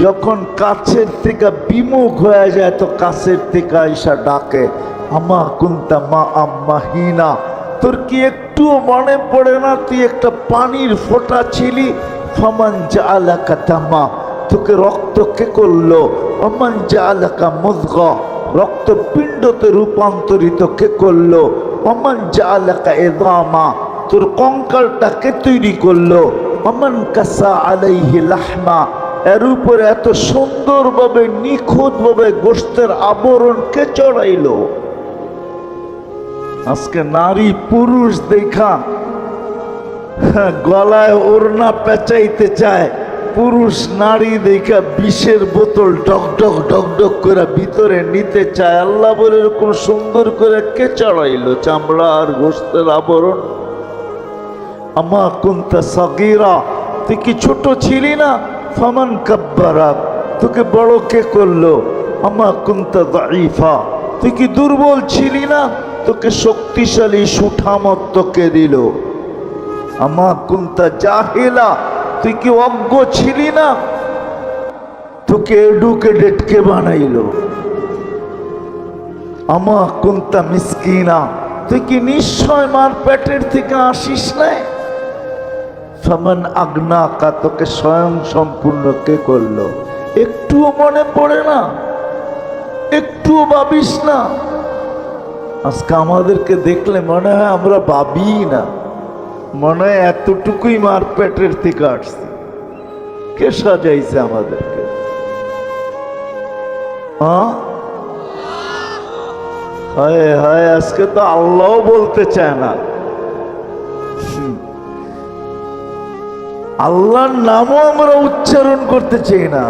যখন কাছের থেকে বিমুখ হয়ে যায় তো কাছের থেকে আইসা ডাকে, আমা কুন্তা মা আম্মাহিনা, তোর কি একটুও মনে পড়ে না তুই একটা পানির ফোঁটা ছিলি? ফামান জাআলাকা দামা, তোকে রক্ত কে করলো? ওমান জাআলাকা মুযগা, রক্তপিণ্ডতে রূপান্তরিত কে করলো? ওমান জাআলাকা ইযামা, তোর কঙ্কালটা কে তৈরি করলো? ওমান কাসা আলাইহি লাহমা, এর উপরে এত সুন্দরভাবে নিখুঁতভাবে গোশতের আবরণ কে চড়াইলো? আজকে নারী পুরুষ দেখা গলায় ওড়না পেঁচাইতে চায়, পুরুষ নারী দেখা বিষের বোতল ডক ডক ডক ডক করে ভিতরে নিতে চায়। আল্লাহ বলে এরকম সুন্দর করে কে চড়াইলো চামড়া আর গোশতের আবরণ? আমা কুনতা সাগীরা, তুই কি ছোট ছিলি না? ফামান কাব্বারাক, তোকে বড় কে করলো? আমা কুনতা দাঈফা, তুই কি দুর্বল ছিলি না? তোকে শক্তিশালী সুঠামত কে দিল? আমা কুনতা জাহিলা, তুই কি অজ্ঞ ছিলি না? তোকে এডুকেটেড কে বানাইলো? আমা কুনতা মিসকিনা, তুই কি নিশ্চয় মার পেটের থেকে আসিস নাই? ফামান আগনাকা, তোকে স্বয়ং সম্পূর্ণ কে করলো? একটুও মনে পড়ে না? একটুও ভাবিস না? আজকে আমাদেরকে দেখলে মনে হয় আমরা ভাবি না, মনে হয় এতটুকুই মার পেটের থেকে আসছে। কে সাজাইছে আমাদেরকে? হায় হায়, আজকে তো আল্লাহ বলতে চায় না, আল্লাহর নামও আমরা উচ্চারণ করতে চাই না,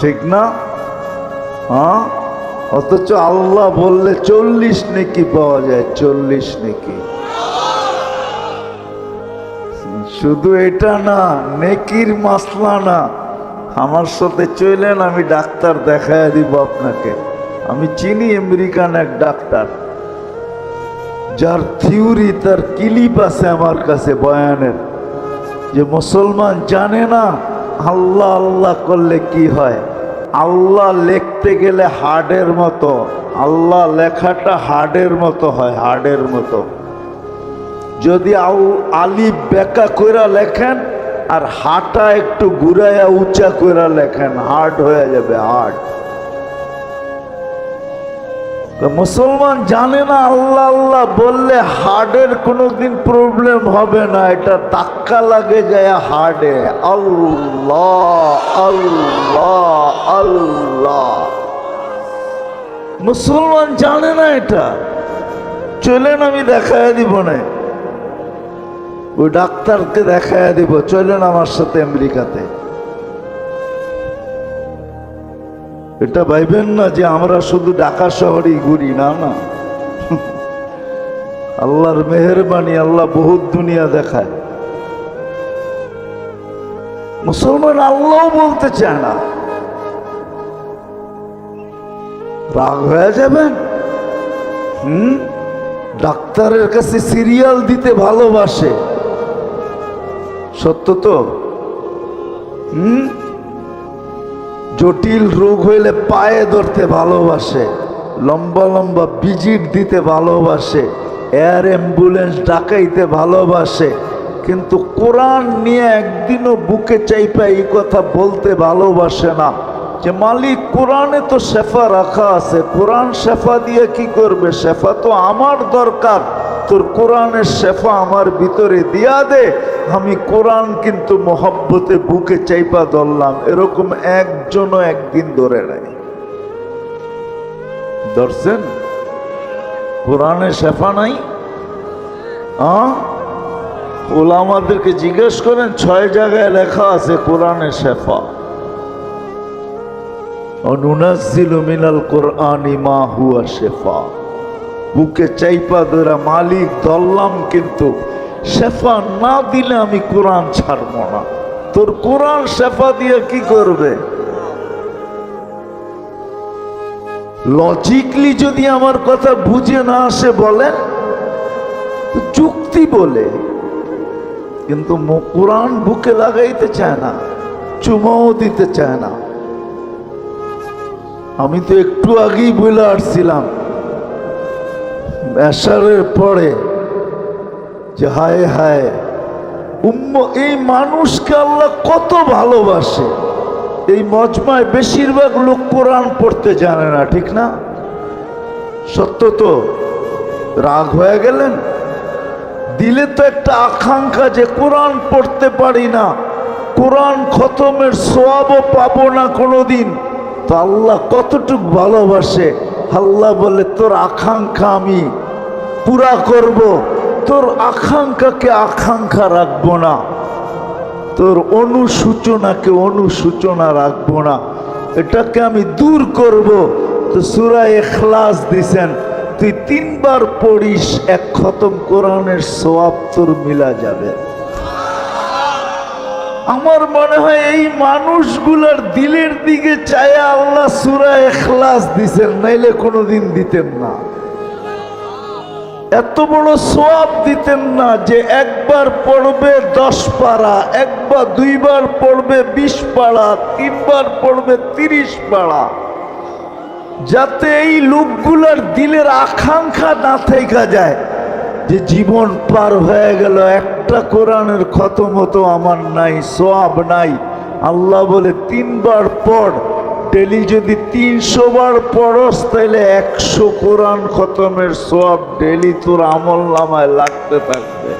ঠিক না? অথচ আল্লাহ বললে 40 নেকি পাওয়া যায়, 40 নেকি। শুধু এটা না, নেকির মাসলা না। আমার সাথে চলেন, আমি ডাক্তার দেখায় দিব আপনাকে। আমি চিনি আমেরিকান এক ডাক্তার, যার থিওরি, তার ক্লিপ আছে আমার কাছে বয়ানের, যে মুসলমান জানে না আল্লাহ আল্লাহ করলে কি হয়। আল্লাহ লিখতে গেলে হার্ডের মতো, আল্লাহ লেখাটা হার্ডের মতো হয়, হার্ডের মতো। যদি আলিফ বেকা কইরা লেখেন আর হাটা একটু ঘুরাইয়া উঁচা কইরা লেখেন, হার্ড হয়ে যাবে, হার্ড। মুসলমান জানে না আল্লাহ আল্লাহ বললে হার্টের কোনোদিন প্রবলেম হবে না, এটা ধাক্কা লাগে যায় হার্টে। আল্লাহ আল্লাহ আল্লাহ, মুসলমান জানে না এটা। চলেন আমি দেখায় দিব না, ওই ডাক্তারকে দেখায় দিব, চলেন আমার সাথে আমেরিকাতে। এটা ভাইবেন না যে আমরা শুধু ঢাকা শহরেই ঘুরি, না না, আল্লাহর মেহেরবানি, আল্লাহ বহুত দুনিয়া দেখায়। মুসলমান আল্লাহ বলতে চায় না, রাগ হয়ে যাবেন। ডাক্তারের কাছে সিরিয়াল দিতে ভালোবাসে, সত্য তো? জটিল রোগ হইলে পায়ে ধরতে ভালোবাসে, লম্বা লম্বা ভিজিট দিতে ভালোবাসে, এয়ার অ্যাম্বুলেন্স ডাকাইতে ভালোবাসে, কিন্তু কোরআন নিয়ে একদিনও বুকে চাইপা এই কথা বলতে ভালোবাসে না যে মালিক কোরআনে তো শেফা রাখা আছে, কোরআন শেফা দিয়ে কি করবে? শেফা তো আমার দরকার, তোর কোরআনের শেফা আমার ভিতরে দিয়া দে, আমি কোরআন কিন্তু মহব্বতে বুকে চাইপা ধরলাম। এরকম একজনও একদিন ধরে নাই। ধরছেন? কোরআনে শেফা নাই? ওলামাদেরকে জিজ্ঞেস করেন, 6 জায়গায় লেখা আছে কোরআনে শেফা। অনুনাজ্জিলু মিনাল কোরআনি মা হুয়া শেফা, বুকে চাইপা ধরা মালিক ধরলাম, কিন্তু শেফা না দিলে আমি কোরআন ছাড়বো না। তোর কোরআন শেফা দিয়ে কি করবে? লজিকলি যদি আমার কথা বুঝে না আসে বলেন, যুক্তি বলে, কিন্তু কোরআন বুকে লাগাইতে চায় না। চুমাও দিতে চায় না। আমি তো একটু আগেই বলে আসছিলাম এশারের পরে যে হায় হায় এই মানুষকে আল্লাহ কত ভালোবাসে। এই মজমায় বেশিরভাগ লোক কোরআন পড়তে জানে না, ঠিক না? সত্য তো? রাগ হয়ে গেলেন? দিলে তো একটা আকাঙ্ক্ষা যে কোরআন পড়তে পারি না, কোরআন খতমের সওয়াবও পাবো না কোনোদিন। তো আল্লাহ কতটুক ভালোবাসে। আল্লাহ বলে তোর আকাঙ্ক্ষা আমি পুরা করব, তোর আকাঙ্ক্ষাকে আকাঙ্ক্ষা রাখবো না, তোর অনুসূচনাকে অনুসূচনা রাখবো না, এটাকে আমি দূর করব। তো সূরা ইখলাস দিছেন, তুই 3 বার পড়িস, এক খতম কোরআনের সওয়াব তোর মিলা যাবে। আমার মনে হয় এই মানুষগুলার দিলের দিকে চায় আল্লাহ সূরা ইখলাস দিছেন, নাইলে কোনোদিন দিতেন না। এত বড় সওয়াব দিতেন না যে একবার পড়বে 10 পারা, একবার 2 বার পড়বে 20 পারা, 3 বার পড়বে 30 পারা, যাতে এই লোকগুলার দিলের আকাঙ্ক্ষা না থেকে যায় যে জীবন পার হয়ে গেল, একটা কোরআনের খতম তো আমার নাই, সওয়াব নাই। আল্লাহ বলে 3 বার পড়, ডেলি যদি 300 বার পড়স তাহলে 100 কোরআন খতমের সওয়াব ডেলি তোর আমল নামায় লাগতে থাকবে।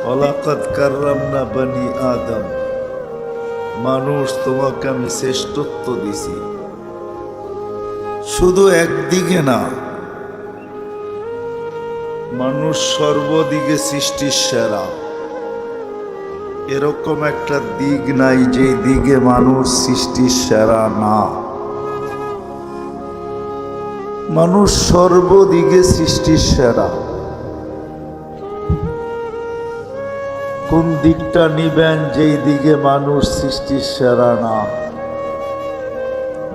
ওয়ালাকাদ কাররামনা বনি আদম, মানুষ তোমাকে আমি শ্রেষ্ঠত্ব দিছি, শুধু একদিকে না, মানুষ সর্বদিকে সৃষ্টির সেরা। এরকম একটা দিক নাই যেই দিকে মানুষ সৃষ্টির সেরা না। মানুষ সর্বদিকে সৃষ্টির সেরা। কোন দিকটা নিবেন যেই দিকে মানুষ সৃষ্টির সেরা না?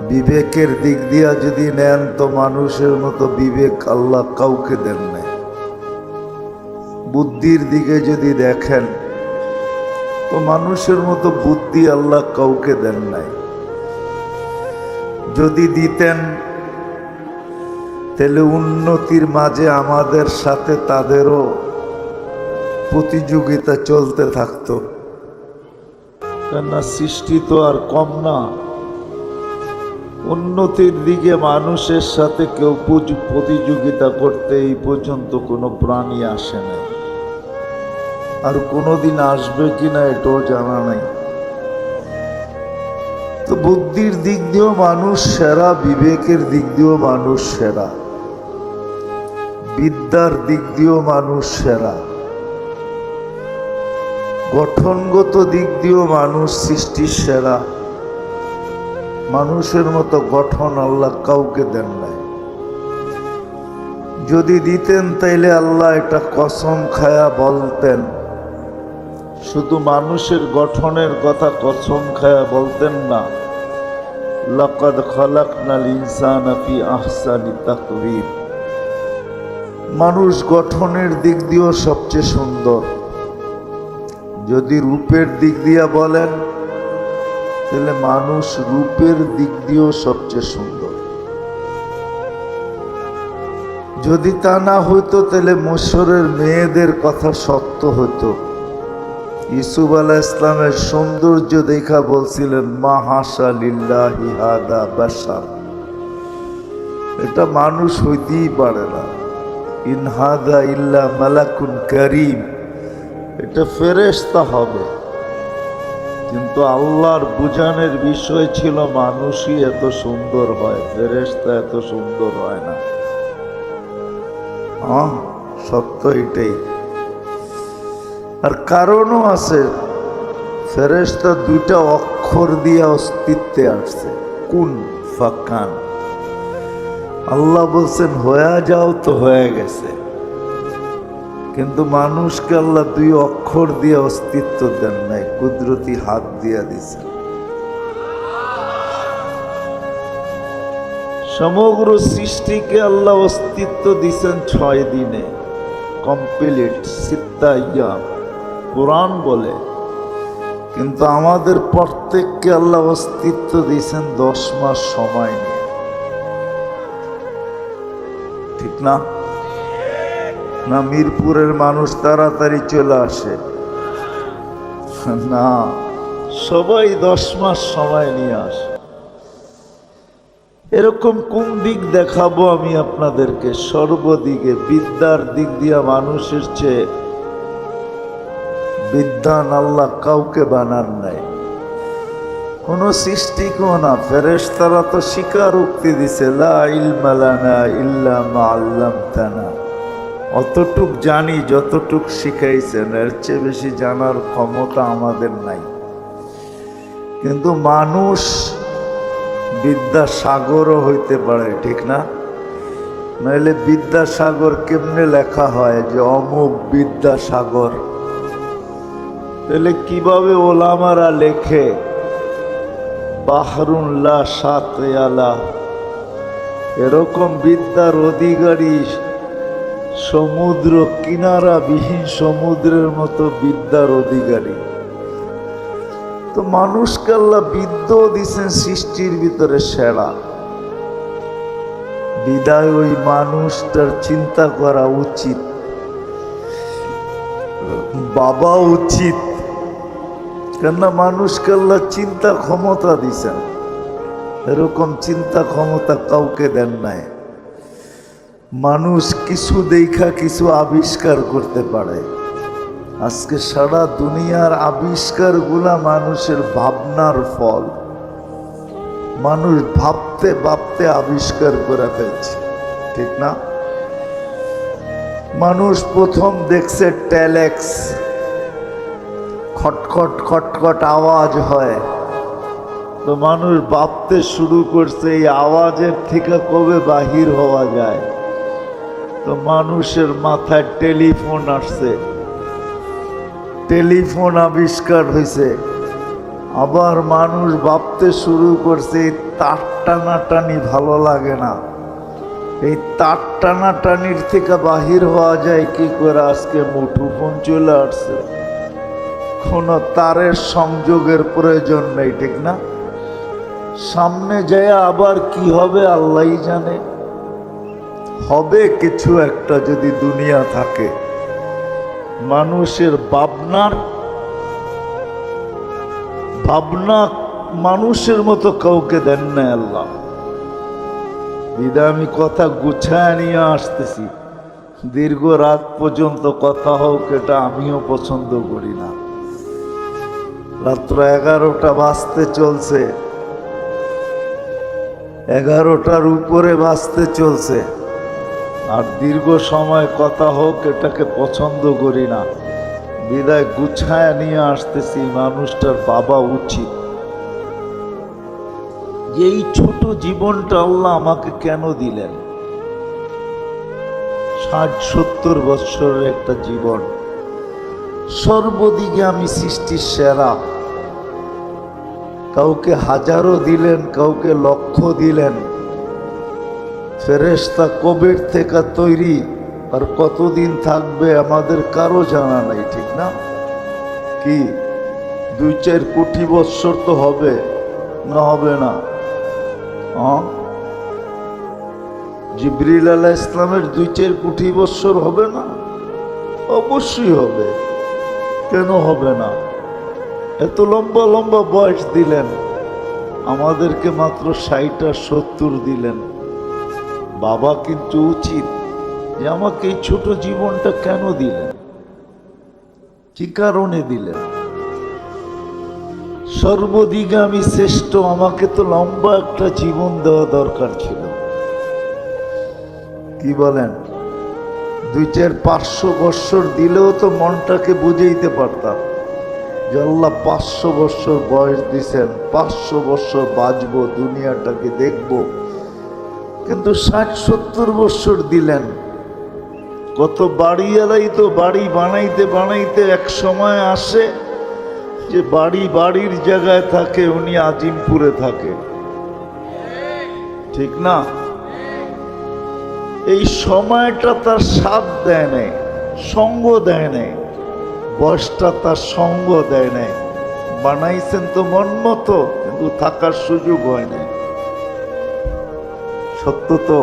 বিবেকের দিক দিয়া যদি নেন তো মানুষের মতো বিবেক আল্লাহ কাউকে দেন নাই। বুদ্ধির দিকে যদি দেখেন তো মানুষের মতো বুদ্ধি আল্লাহ কাউকে দেন নাই। যদি দিতেন তাহলে উন্নতির মাঝে আমাদের সাথে তাদেরও প্রতিযোগিতা চলতে থাকতো, কেননা সৃষ্টি তো আর কম না। উন্নতির দিকে মানুষের সাথে কেউ প্রতিযোগিতা করতে এই পর্যন্ত কোনো প্রাণী আসে নাই, আর কোনোদিন আসবে কিনা এটাও জানা নাই। তো বুদ্ধির দিক দিয়েও মানুষ সেরা, বিবেকের দিক দিয়েও মানুষ সেরা, বিদ্যার দিক দিয়েও মানুষ সেরা, গঠনগত দিক দিয়েও মানুষ সৃষ্টির সেরা। মানুষের মতো গঠন আল্লাহ কাউকে দেন নাই। যদি দিতেন তাইলে আল্লাহ এটা কসম খায়া বলতেন, শুধু মানুষের গঠনের কথা কসম খায়া বলতেন না, লাকাদ খালাকনাল ইনসানা ফি আহসানি তাকওয়িম। মানুষ গঠনের দিক দিয়েও সবচেয়ে সুন্দর। যদি রূপের দিক দিয়া বলেন তাহলে মানুষ রূপের দিক দিয়েও সবচেয়ে সুন্দর। যদি তা না হইতো তাহলে মিশরের মেয়েদের কথা সত্য হতো। ইউসুফ আলাইহিস সালামের সৌন্দর্য দেখা বলছিলেন মা হাসা লিল্লাহি হাদা বাশার, এটা মানুষ হইতেই পারে না। ইন হাদা ইল্লা মালাকুন কারীম, এটা ফেরেশতা হবে। কিন্তু আল্লাহর বুঝানোর বিষয় ছিল মানুষই এত সুন্দর হয়, ফেরেশতা এত সুন্দর হয় না। সত্য এটাই। আর কারণও আছে, ফেরেশতা 2টা অক্ষর দিয়ে অস্তিত্বে আসছে, কুন ফাকান। আল্লাহ বলছেন হয়ে যাও, তো হয়ে গেছে। কিন্তু মানুষকে আল্লাহ 2 অক্ষর দিয়ে অস্তিত্ব দেন নাই, কুদরতি হাত দিয়া দিছেন। সমগ্র সৃষ্টিকে আল্লাহ অস্তিত্ব দিছেন 6 দিনে, কমপ্লিট, সিত্তা ইয়াম। কোরআন বলে কিন্তু আমাদের প্রত্যেককে আল্লাহ অস্তিত্ব দিয়েছেন 10 মাস সময় নিয়ে, ঠিক না? না মিরপুরের মানুষ তাড়াতাড়ি চলে আসে? না, সবাই 10 মাস সময় নিয়ে আসে। এরকম কোন দিক দেখাবো আমি আপনাদেরকে? সর্বদিকে বিদ্যার দিক দিয়া মানুষের চেয়ে বিদ্যান আল্লাহ কাউকে বানান নাই, কোন সৃষ্টিকেও না। ফেরেশতারা তো স্বীকারোক্তি দিছে, লা ইলমা লানা ইল্লা মা আল্লামতানা, অতটুক জানি যতটুক শিখাইছেন, এর চেয়ে বেশি জানার ক্ষমতা আমাদের নাই। কিন্তু মানুষ বিদ্যাসাগরও হইতে পারে, ঠিক না? নইলে বিদ্যাসাগর কেমনে লেখা হয় যে অমুক বিদ্যাসাগর? তাহলে কিভাবে ওলামারা লেখে বাহরুন লা সাতয়ালা? এরকম বিদ্যার অধিকারী, সমুদ্র কিনারা বিহীন সমুদ্রের মতো বিদ্যার অধিকারী। তো মানুষকে আল্লাহ বিদ্যাও দিছেন সৃষ্টির ভিতরে সেরা। বিদায় ওই মানুষটার চিন্তা করা উচিত, বাবা উচিত, কেননা মানুষকে আল্লাহ চিন্তা ক্ষমতা দিছেন, এরকম চিন্তা ক্ষমতা কাউকে দেন নাই। মানুষ কিছু দেখা কিছু আবিষ্কার করতে পারে। আজকে সারা দুনিয়ার আবিষ্কারগুলা মানুষের ভাবনার ফল। মানুষ ভাবতে ভাবতে আবিষ্কার করে ফেলছে, ঠিক না? মানুষ প্রথম দেখছে টেলেক্স, খটখট খটখট আওয়াজ হয়, তো মানুষ ভাবতে শুরু করছে এই আওয়াজের থেকে কবে বাহির হওয়া যায়। তো মানুষের মাথায় টেলিফোন আসছে, টেলিফোন আবিষ্কার হয়েছে। আবার মানুষ ভাবতে শুরু করছে এই তার টানাটানি ভালো লাগে না, এই তার টানাটানির থেকে বাহির হওয়া যায় কি করে? আজকে মুঠোফোন চলে আসছে, কোনো তারের সংযোগের প্রয়োজন নেই, ঠিক না? সামনে যায় আবার কি হবে আল্লাহই জানে। হবে কিছু একটা যদি দুনিয়া থাকে। মানুষের ভাবনা মানুষের মতো কাউকে দেন না আল্লাহ। বিদায় আমি কথা গুছায় নিয়ে আসতেছি, দীর্ঘ রাত পর্যন্ত কথা হোক এটা আমিও পছন্দ করি না। রাত্র 11টা বাজতে চলছে, 11টার উপরে বাজতে চলছে, আর দীর্ঘ সময় কথা হোক এটাকে পছন্দ করি না। বিদায় গুছায় নিয়ে আসতেছি, মানুষটার বাবা উচিত। এই ছোট জীবনটা আল্লাহ আমাকে কেন দিলেন? 60-70 বছরের একটা জীবন, সর্বদিকে আমি সৃষ্টির সেরা। কাউকে হাজারো দিলেন, কাউকে লক্ষ দিলেন। ফেরেশতা কবের থেকে তৈরি আর কতদিন থাকবে আমাদের কারো জানা নাই, ঠিক না? কি 2-4 কোটি বৎসর তো হবে না? হবে না? জিবরিল আলাইহিস ইসলামের 2-4 কোটি বৎসর হবে না? অবশ্যই হবে, কেন হবে না? এত লম্বা লম্বা বয়স দিলেন, আমাদেরকে মাত্র 60 আর 70 দিলেন। বাবা কিন্তু উচিত যে আমাকে এই ছোট জীবনটা কেন দিলেন, কি কারণে দিলেন? সর্বদিকে আমি শ্রেষ্ঠ, আমাকে তো লম্বা একটা জীবন দেওয়া দরকার ছিল। কি বলেন? 2-4-500 বৎসর দিলেও তো মনটাকে বুঝাইতে পারতাম যে আল্লাহ 500 বৎসর বয়স দিছেন, 500 বৎসর বাঁচবো, দুনিয়াটাকে দেখবো। কিন্তু 60-70 বৎসর দিলেন। কত বাড়িওয়ালাই তো বাড়ি বানাইতে বানাইতে এক সময় আসে যে বাড়ির জায়গায় থাকে, উনি আজিমপুরে থাকে, ঠিক না? এই সময়টা তার সাথ দেয় নাই, সঙ্গ দেয় নাই, বয়সটা তার সঙ্গ দেয় নাই। বানাইছেন তো মন মতো, কিন্তু থাকার সুযোগ হয় নাই। সত্য তো?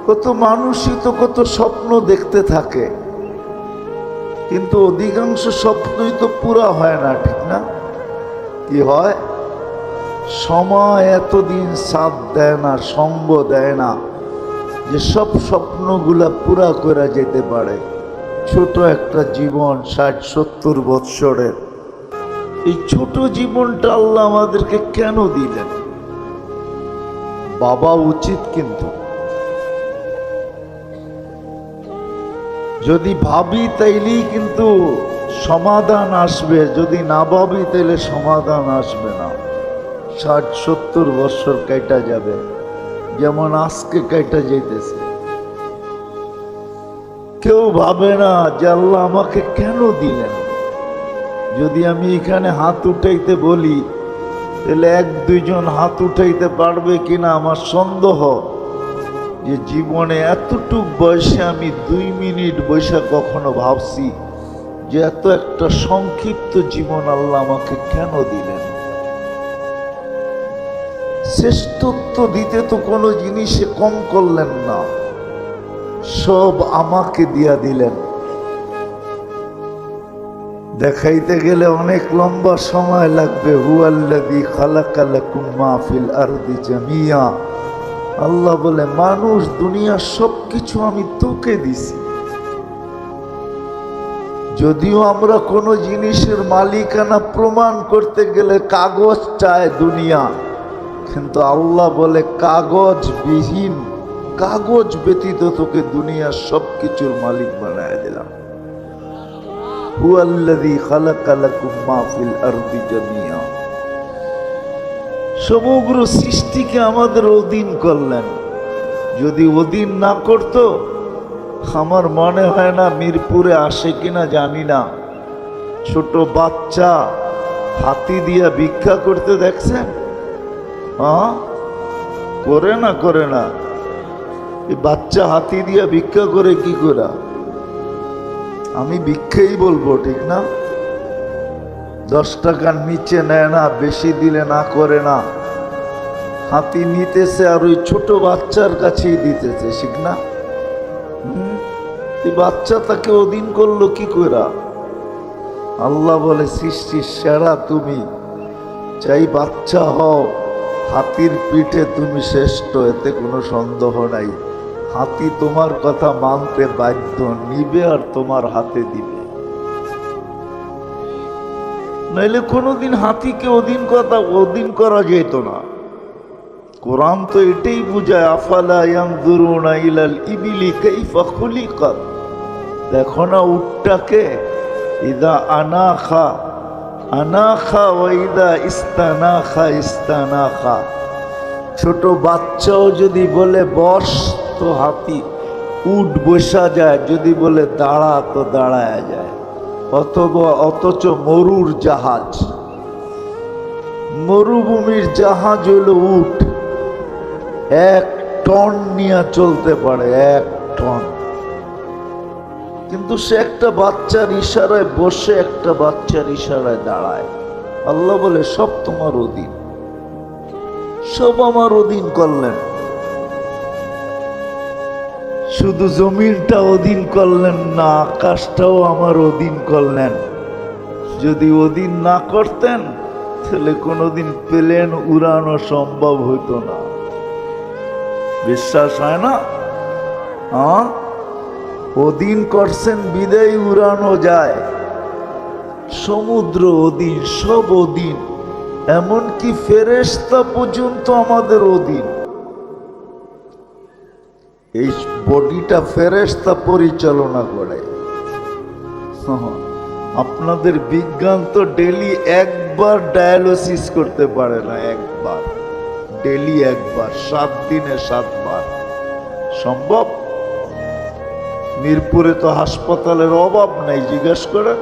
কত মানুষই তো কত স্বপ্ন দেখতে থাকে, কিন্তু অধিকাংশ স্বপ্নই তো পুরা হয় না, ঠিক না? কি হয়? সময় এতদিন সাথ দেয় না, সঙ্গ দেয় না যে সব স্বপ্নগুলা পুরা করে যেতে পারে। ছোট একটা জীবন, 60-70 বৎসরের, এই ছোট জীবনটা আল্লাহ আমাদেরকে কেন দিলেন? বাবা উচিত, কিন্তু যদি ভাবি তাইলেই কিন্তু সমাধান আসবে, যদি না ভাবি তাইলে সমাধান আসবে না। 60-70 বৎসর কাইটা যাবে, যেমন আজকে কাইটা যাইতেছে। কেউ ভাবে না যে আল্লাহ আমাকে কেন দিলেন। যদি আমি এখানে হাত উঠাইতে বলি, তাহলে 1-2 জন হাত উঠাইতে পারবে কিনা আমার সন্দেহ। যে জীবনে এতটুক বয়সে আমি 2 মিনিট বসে কখনো ভাবছি যে এত একটা সংক্ষিপ্ত জীবন আল্লাহ আমাকে কেন দিলেন। শ্রেষ্ঠত্ব দিতে তো কোনো জিনিসে কম করলেন না, সব আমাকে দিয়া দিলেন। দেখাইতে গেলে অনেক লম্বা সময় লাগবে। হুয়াল্লাযী খালাকা লাকুম মা ফিল আরদি জামিয়া। আল্লাহ বলে, মানুষ দুনিয়ার সবকিছু আমি তোকে দিছি। যদিও আমরা কোনো জিনিসের মালিকানা প্রমাণ করতে গেলে কাগজ চায় দুনিয়া, কিন্তু আল্লাহ বলে কাগজবিহীন, কাগজ ব্যতীত তোকে দুনিয়ার সবকিছুর মালিক বানায় দিলাম। হুয়াল্লাযী খালাকা লাকুম মা ফিল আরদি জামিয়া। সমগ্র সৃষ্টিকে আমাদের অধীন করলেন। যদি অধীন না করত, আমার মনে হয় না মিরপুরে আসে কিনা জানি না, ছোট বাচ্চা হাতি দিয়া ভিক্ষা করতে দেখছেন? করে না, করে না। এই বাচ্চা হাতি দিয়া ভিক্ষা করে কি করে? আমি ভিক্ষাই বলবো, ঠিক না? 10 টাকার নিচে নেয় না, বেশি দিলে না করে না। হাতি নিতেছে আর ওই ছোট বাচ্চার কাছেই দিতেছে, ঠিক না? এই বাচ্চা তাকে অধীন করলো কি করে? আল্লাহ বলে, সৃষ্টির সেরা তুমি, চাই বাচ্চা হও, হাতির পিঠে তুমি শ্রেষ্ঠ, এতে কোনো সন্দেহ নাই। হাতি তোমার কথা মানতে বাধ্য, নিবে আর তোমার হাতে দিবে। নাইলে কোনোদিন হাতিকে অধীন করা যেত না। কোরআন তো এটাই বুঝায়, আফালা ইয়ানজুরুনা ইলাল ইবিলি কাইফা খুলিকাত। দেখো না উটটাকে, ইদা আনাখা আনাখা ওয়া ইদা ইস্তানাখা ইস্তানাখা। ছোট বাচ্চাও যদি বলে বস তো হাতি উট বসা যায়, যদি বলে দাঁড়া তো দাঁড়ায় যায়। অথচ মরুর জাহাজ, মরুভূমির জাহাজ হলো উট, 1 টন নিয়ে চলতে পারে, 1 টন। কিন্তু সে একটা বাচ্চার ইশারায় বসে, একটা বাচ্চার ইশারায় দাঁড়ায়। আল্লাহ বলে, সব তোমার অধীন, সব আমার অধীন করলেন। শুধু জমিনটা অধীন করলেন না, আকাশটাও আমার অধীন করলেন। যদি অধীন না করতেন, তাহলে কোনোদিন প্লেন উড়ানো সম্ভব হইতো না। বিশ্বাস হয় না? অধীন করছেন বিদায় উড়ানো যায়। সমুদ্র অধীন, সব অধীন, এমনকি ফেরেশতা পর্যন্ত আমাদের অধীন। এই বডিটা ফেরেশতা পরিচালনা করে। আপনাদের বিজ্ঞান তো ডেলি একবার ডায়ালিসিস করতে পারে না, একবার, ডেলি একবার, 7 দিনে 7 বার সম্ভব? মিরপুরে তো হাসপাতালের অভাব নাই, জিজ্ঞেস করে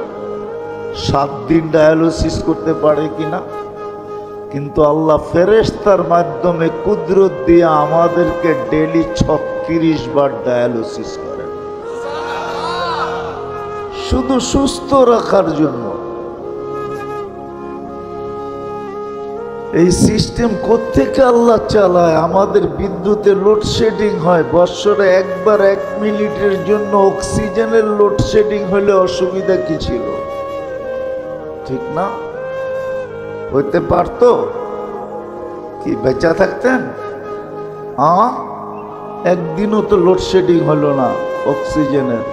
7 দিন ডায়ালিসিস করতে পারে কিনা। কিন্তু আল্লাহ ফেরেশতার মাধ্যমে কুদরত দিয়ে আমাদেরকে ডেলি 36 বার ডায়ালিসিস করেন, শুধু সুস্থ রাখার জন্য। এই সিস্টেম কোত্থেকে আল্লাহ চালায়? আমাদের বিদ্যুতে লোডশেডিং হয়, বৎসরে একবার 1 মিনিটের জন্য অক্সিজেনের লোডশেডিং হলে অসুবিধা কি ছিল? ঠিক না? হইতে পারতো কি বেঁচা থাকতেন? একদিনও তো লোডশেডিং হলো না অক্সিজেনের।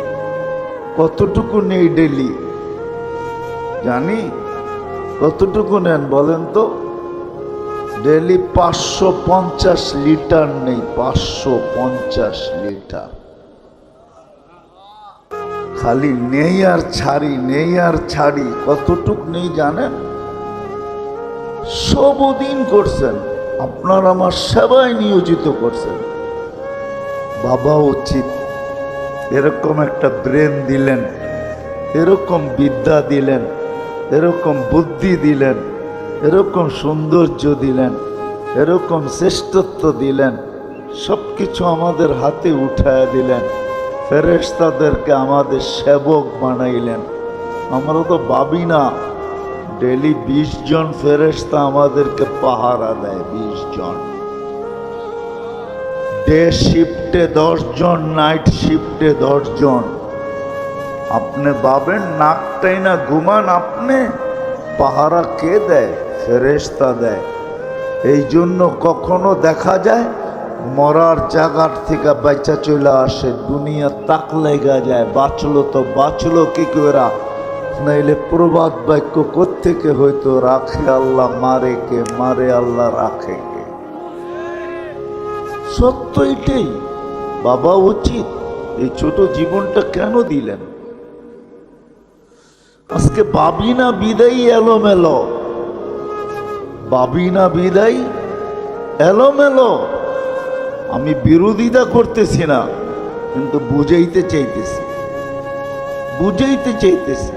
কতটুকু নেই ডেলি জানি? কতটুকু নেন বলেন তো? ডেলি 550 লিটার নেই, 550 লিটার। খালি নেই আর ছাড়ি, নেই আর ছাড়ি। কতটুক নেই জানেন? সবদিন করছেন, আপনার আমার সেবায় নিয়োজিত করছেন। বাবা উচিত এরকম একটা ব্রেন দিলেন, এরকম বিদ্যা দিলেন, এরকম বুদ্ধি দিলেন, এরকম সৌন্দর্য দিলেন, এরকম শ্রেষ্ঠত্ব দিলেন, সব কিছু আমাদের হাতে উঠায় দিলেন, ফেরেশতাদেরকে আমাদের সেবক বানাইলেন। আমরা তো ভাবি না ডেলি 20 জন ফেরেশতা আমাদেরকে পাহারা দেয়। 20 জন, ডে শিফটে 10 জন, নাইট শিফটে 10 জন। আপনি ভাবেন নাকটাই না ঘুমান, আপনি পাহারা কে দেয়? ফেরেশতা দেয়। এই জন্য কখনো দেখা যায় মরার জায়গার থেকে বাচ্চা চলে আসে, দুনিয়া তাক লেগা যায়, বাঁচলো তো বাঁচলো কি করে? নাইলে প্রবাদ বাক্য কোত্থেকে হয়তো, রাখে আল্লাহ মারে কে, মারে আল্লাহ রাখে কে। সত্য এটাই। বাবা উচিত এই ছোট জীবনটা কেন দিলেন? আজকে ভাবি না বিদায় এলোমেলো, ভাবি না বিদায় এলোমেলো। আমি বিরোধিতা করতেছি না, কিন্তু বুঝাইতে চাইতেছি, বুঝাইতে চাইতেছি।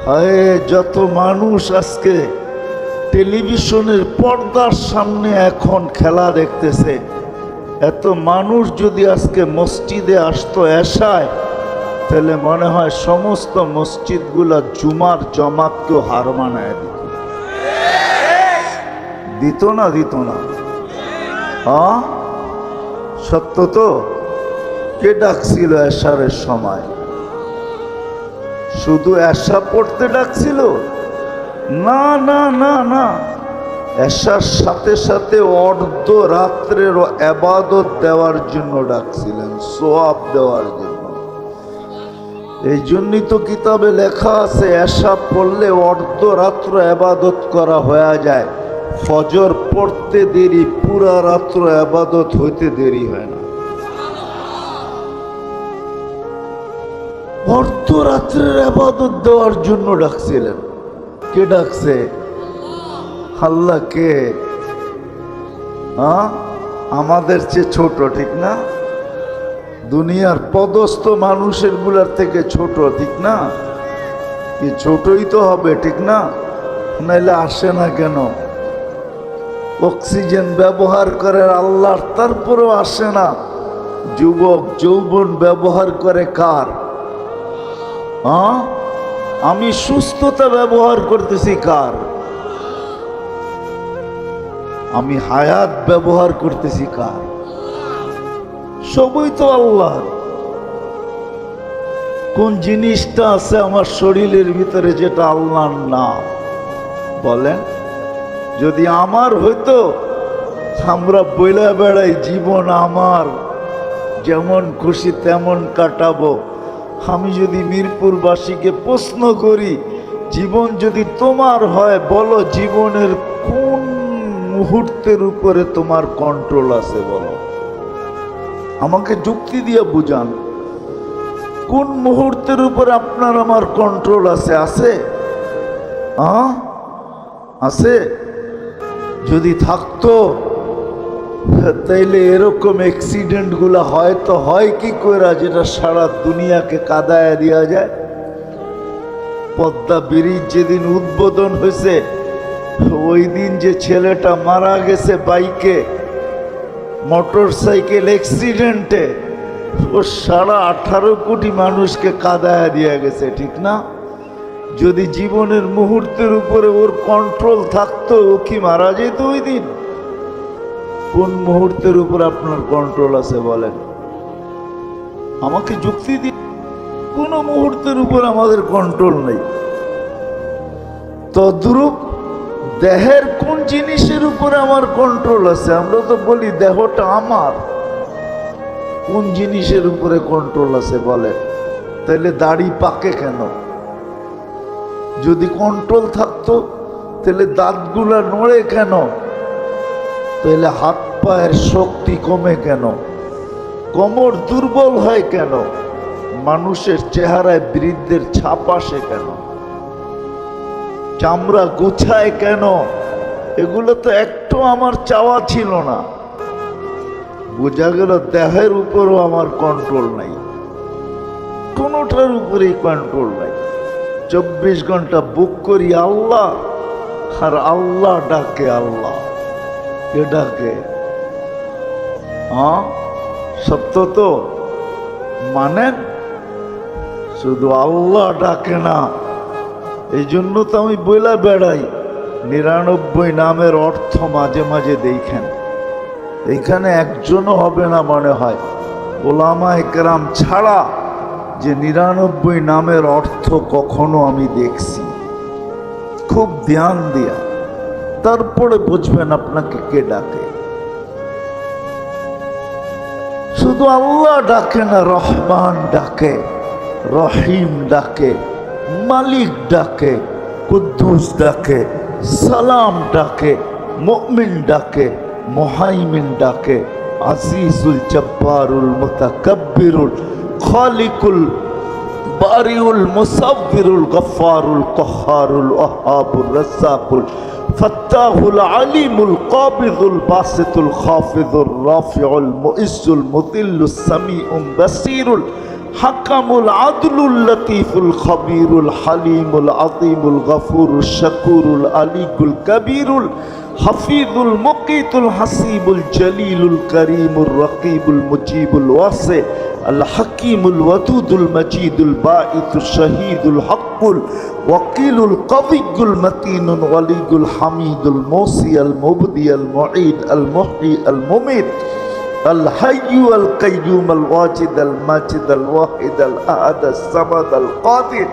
হায়, যত মানুষ আজকে টেলিভিশনের পর্দার সামনে এখন খেলা দেখতেছে, এত মানুষ যদি আজকে মসজিদে আসতো এশায়, তাহলে মনে হয় সমস্ত মসজিদগুলা জুমার জমাতকেও হার মানায় দিত। দিত না? দিত না? হ্যাঁ, সত্য তো। কে ডাকছিল এশারের সময়? শুধু এশা পড়তে ডাকছিল? না না না না, এশার সাথে সাথে অর্ধ রাত্রের ইবাদত দেওয়ার জন্য ডাকছিলেন, সোয়াব দেওয়ার জন্য। এই জন্যই তো কিতাবে লেখা আছে এশা পড়লে অর্ধ রাত্র ইবাদত করা হয়ে যায়, ফজর পড়তে দেরি, পুরা রাত্র ইবাদত হইতে দেরি হয় না। অর্ধরাত্রের ইবাদত দেওয়ার জন্য ডাকছিলেন। কে ডাকছে? আল্লাহ। কে? আমাদের চেয়ে ছোট, ঠিক না? দুনিয়ার পদস্থ মানুষের গুলার থেকে ছোট, ঠিক না? কি ছোটই তো হবে, ঠিক না? নাইলে আসে না কেন? অক্সিজেন ব্যবহার করে আল্লাহর, তারপরেও আসে না। যুবক যৌবন ব্যবহার করে কার? আমি সুস্থতা ব্যবহার করতেছি কার? আমি হায়াত ব্যবহার করতেছি কার? সবই তো আল্লাহ। কোন জিনিসটা আছে আমার শরীরের ভিতরে যেটা আল্লাহর না? বলেন। যদি আমার হইতো, আমরা বইলা বেড়াই জীবন আমার, যেমন খুশি তেমন কাটাবো। আমি যদি মিরপুরবাসীকে প্রশ্ন করি, জীবন যদি তোমার হয়, বলো জীবনের কোন মুহূর্তের উপরে তোমার কন্ট্রোল আছে? বলো, আমাকে যুক্তি দিয়ে বুঝান। কোন মুহূর্তের উপরে আপনার আমার কন্ট্রোল আছে? আছে? আছে? যদি থাকতো তাইলে এরকম অ্যাক্সিডেন্ট গুলা হয়তো হয় কি করে, যেটা সারা দুনিয়াকে কাদায় দেওয়া যায়। পদ্মা ব্রিজ যেদিন উদ্বোধন হয়েছে, ওই দিন যে ছেলেটা মারা গেছে বাইকে, মোটর সাইকেল অ্যাক্সিডেন্টে, ও সারা 18 কোটি মানুষকে কাদায় দিয়ে গেছে, ঠিক না? যদি জীবনের মুহূর্তের উপরে ওর কন্ট্রোল থাকতো, ও কি মারা যেত ওই দিন? কোন মুহূর্তের উপর আপনার কন্ট্রোল আছে বলেন? আমাকে যুক্তি দিন। কোন মুহূর্তের উপর আমাদের কন্ট্রোল নেই। তদ্রূপ দেহের কোন জিনিসের উপরে আমার কন্ট্রোল আছে? আমরা তো বলি দেহটা আমার। কোন জিনিসের উপরে কন্ট্রোল আছে বলেন? তাহলে দাড়ি পাকে কেন? যদি কন্ট্রোল থাকতো তাহলে দাঁতগুলা নড়ে কেন? তাহলে হাত পায়ের শক্তি কমে কেন? কোমর দুর্বল হয় কেন? মানুষের চেহারায় বৃদ্ধের ছাপ আসে কেন? চামড়া গুছায় কেন? এগুলো তো একটু আমার চাওয়া ছিল না। বোঝা গেল দেহের উপরও আমার কন্ট্রোল নাই, কোনোটার উপরেই কন্ট্রোল নাই। 24 ঘন্টা বুক করি আল্লাহ, আর আল্লাহ ডাকে আল্লাহ। কে ডাকে? হ্যাঁ, সত্য তো মানেন? শুধু আল্লাহ ডাকে না। এই জন্য তো আমি বইলা বেড়াই 99 নামের অর্থ মাঝে মাঝে দেখেন। এখানে একজনও হবে না মনে হয় ওলামায়ে কেরাম ছাড়া যে 99 নামের অর্থ কখনো আমি দেখছি। খুব ধ্যান দিয়া তারপরে বুঝবেন আপনাকে কে ডাকে। শুধু আল্লাহ ডাকে না, রহমান ডাকে, রহিম ডাকে, মালিক ডাকে, কুদ্দুস ডাকে, সালাম ডাকে, মুমিন ডাকে, মুহাইমিন ডাকে, আজিজুল জব্বারুল মুতাকাব্বিরুল খালিকুল বারিউল মুসাব্বিরুল গফফারুল কহ্হারুল ওয়াহ্হাবুর রাজ্জাকুল ফাত্তাহুল আলিমুল কাবিদুল বাসিতুল খাফিদুর রাফিউল মুইজ্জুল মুদিল্লুস সামিউম বাসীরুল হাকামুল আদলুল লতীফুল খবীরুল হালিমুল আযীমুল গফুরুশ শাকুরুল আলিকুল কবীরুল হাফিজুল মুকিতুল হাসিবুল জলিলুল করিমুর রকিবুল মুজিবুল ওয়াসি আল হাকিমুল ওয়াদুদুল মজিদুল বাঈতুশ শহীদুল হকুল ওয়াকিলুল কবিয়ুল মতিনুল ওয়ালিউল হামিদুল মুসি আল মুবদি আল মুঈদ আল মুহয়ি আল মুমীত الحي القيوم الواجد الماجد الواحد الأحد الصمد القادر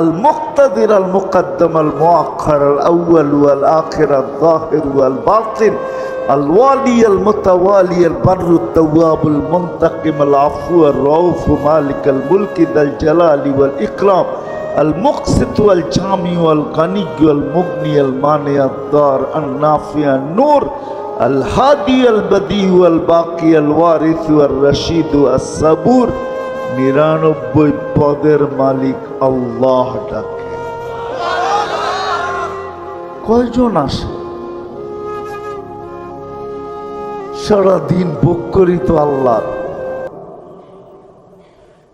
المقتدر المقدم المؤخر الأول والآخر الظاهر والباطن الوالي المتوالي البر التواب المنتقم العفو الرؤوف مالك الملك ذا الجلال والإكرام المقسط والجامع والغني والمغني المانع الضار النافع النور الهادي البديع الباقي الوارث الرشيد الصبور 99 পদের মালিক আল্লাহ ডাকে। কয়জন আসে? সারাদিন ভোগ করি তো আল্লাহ,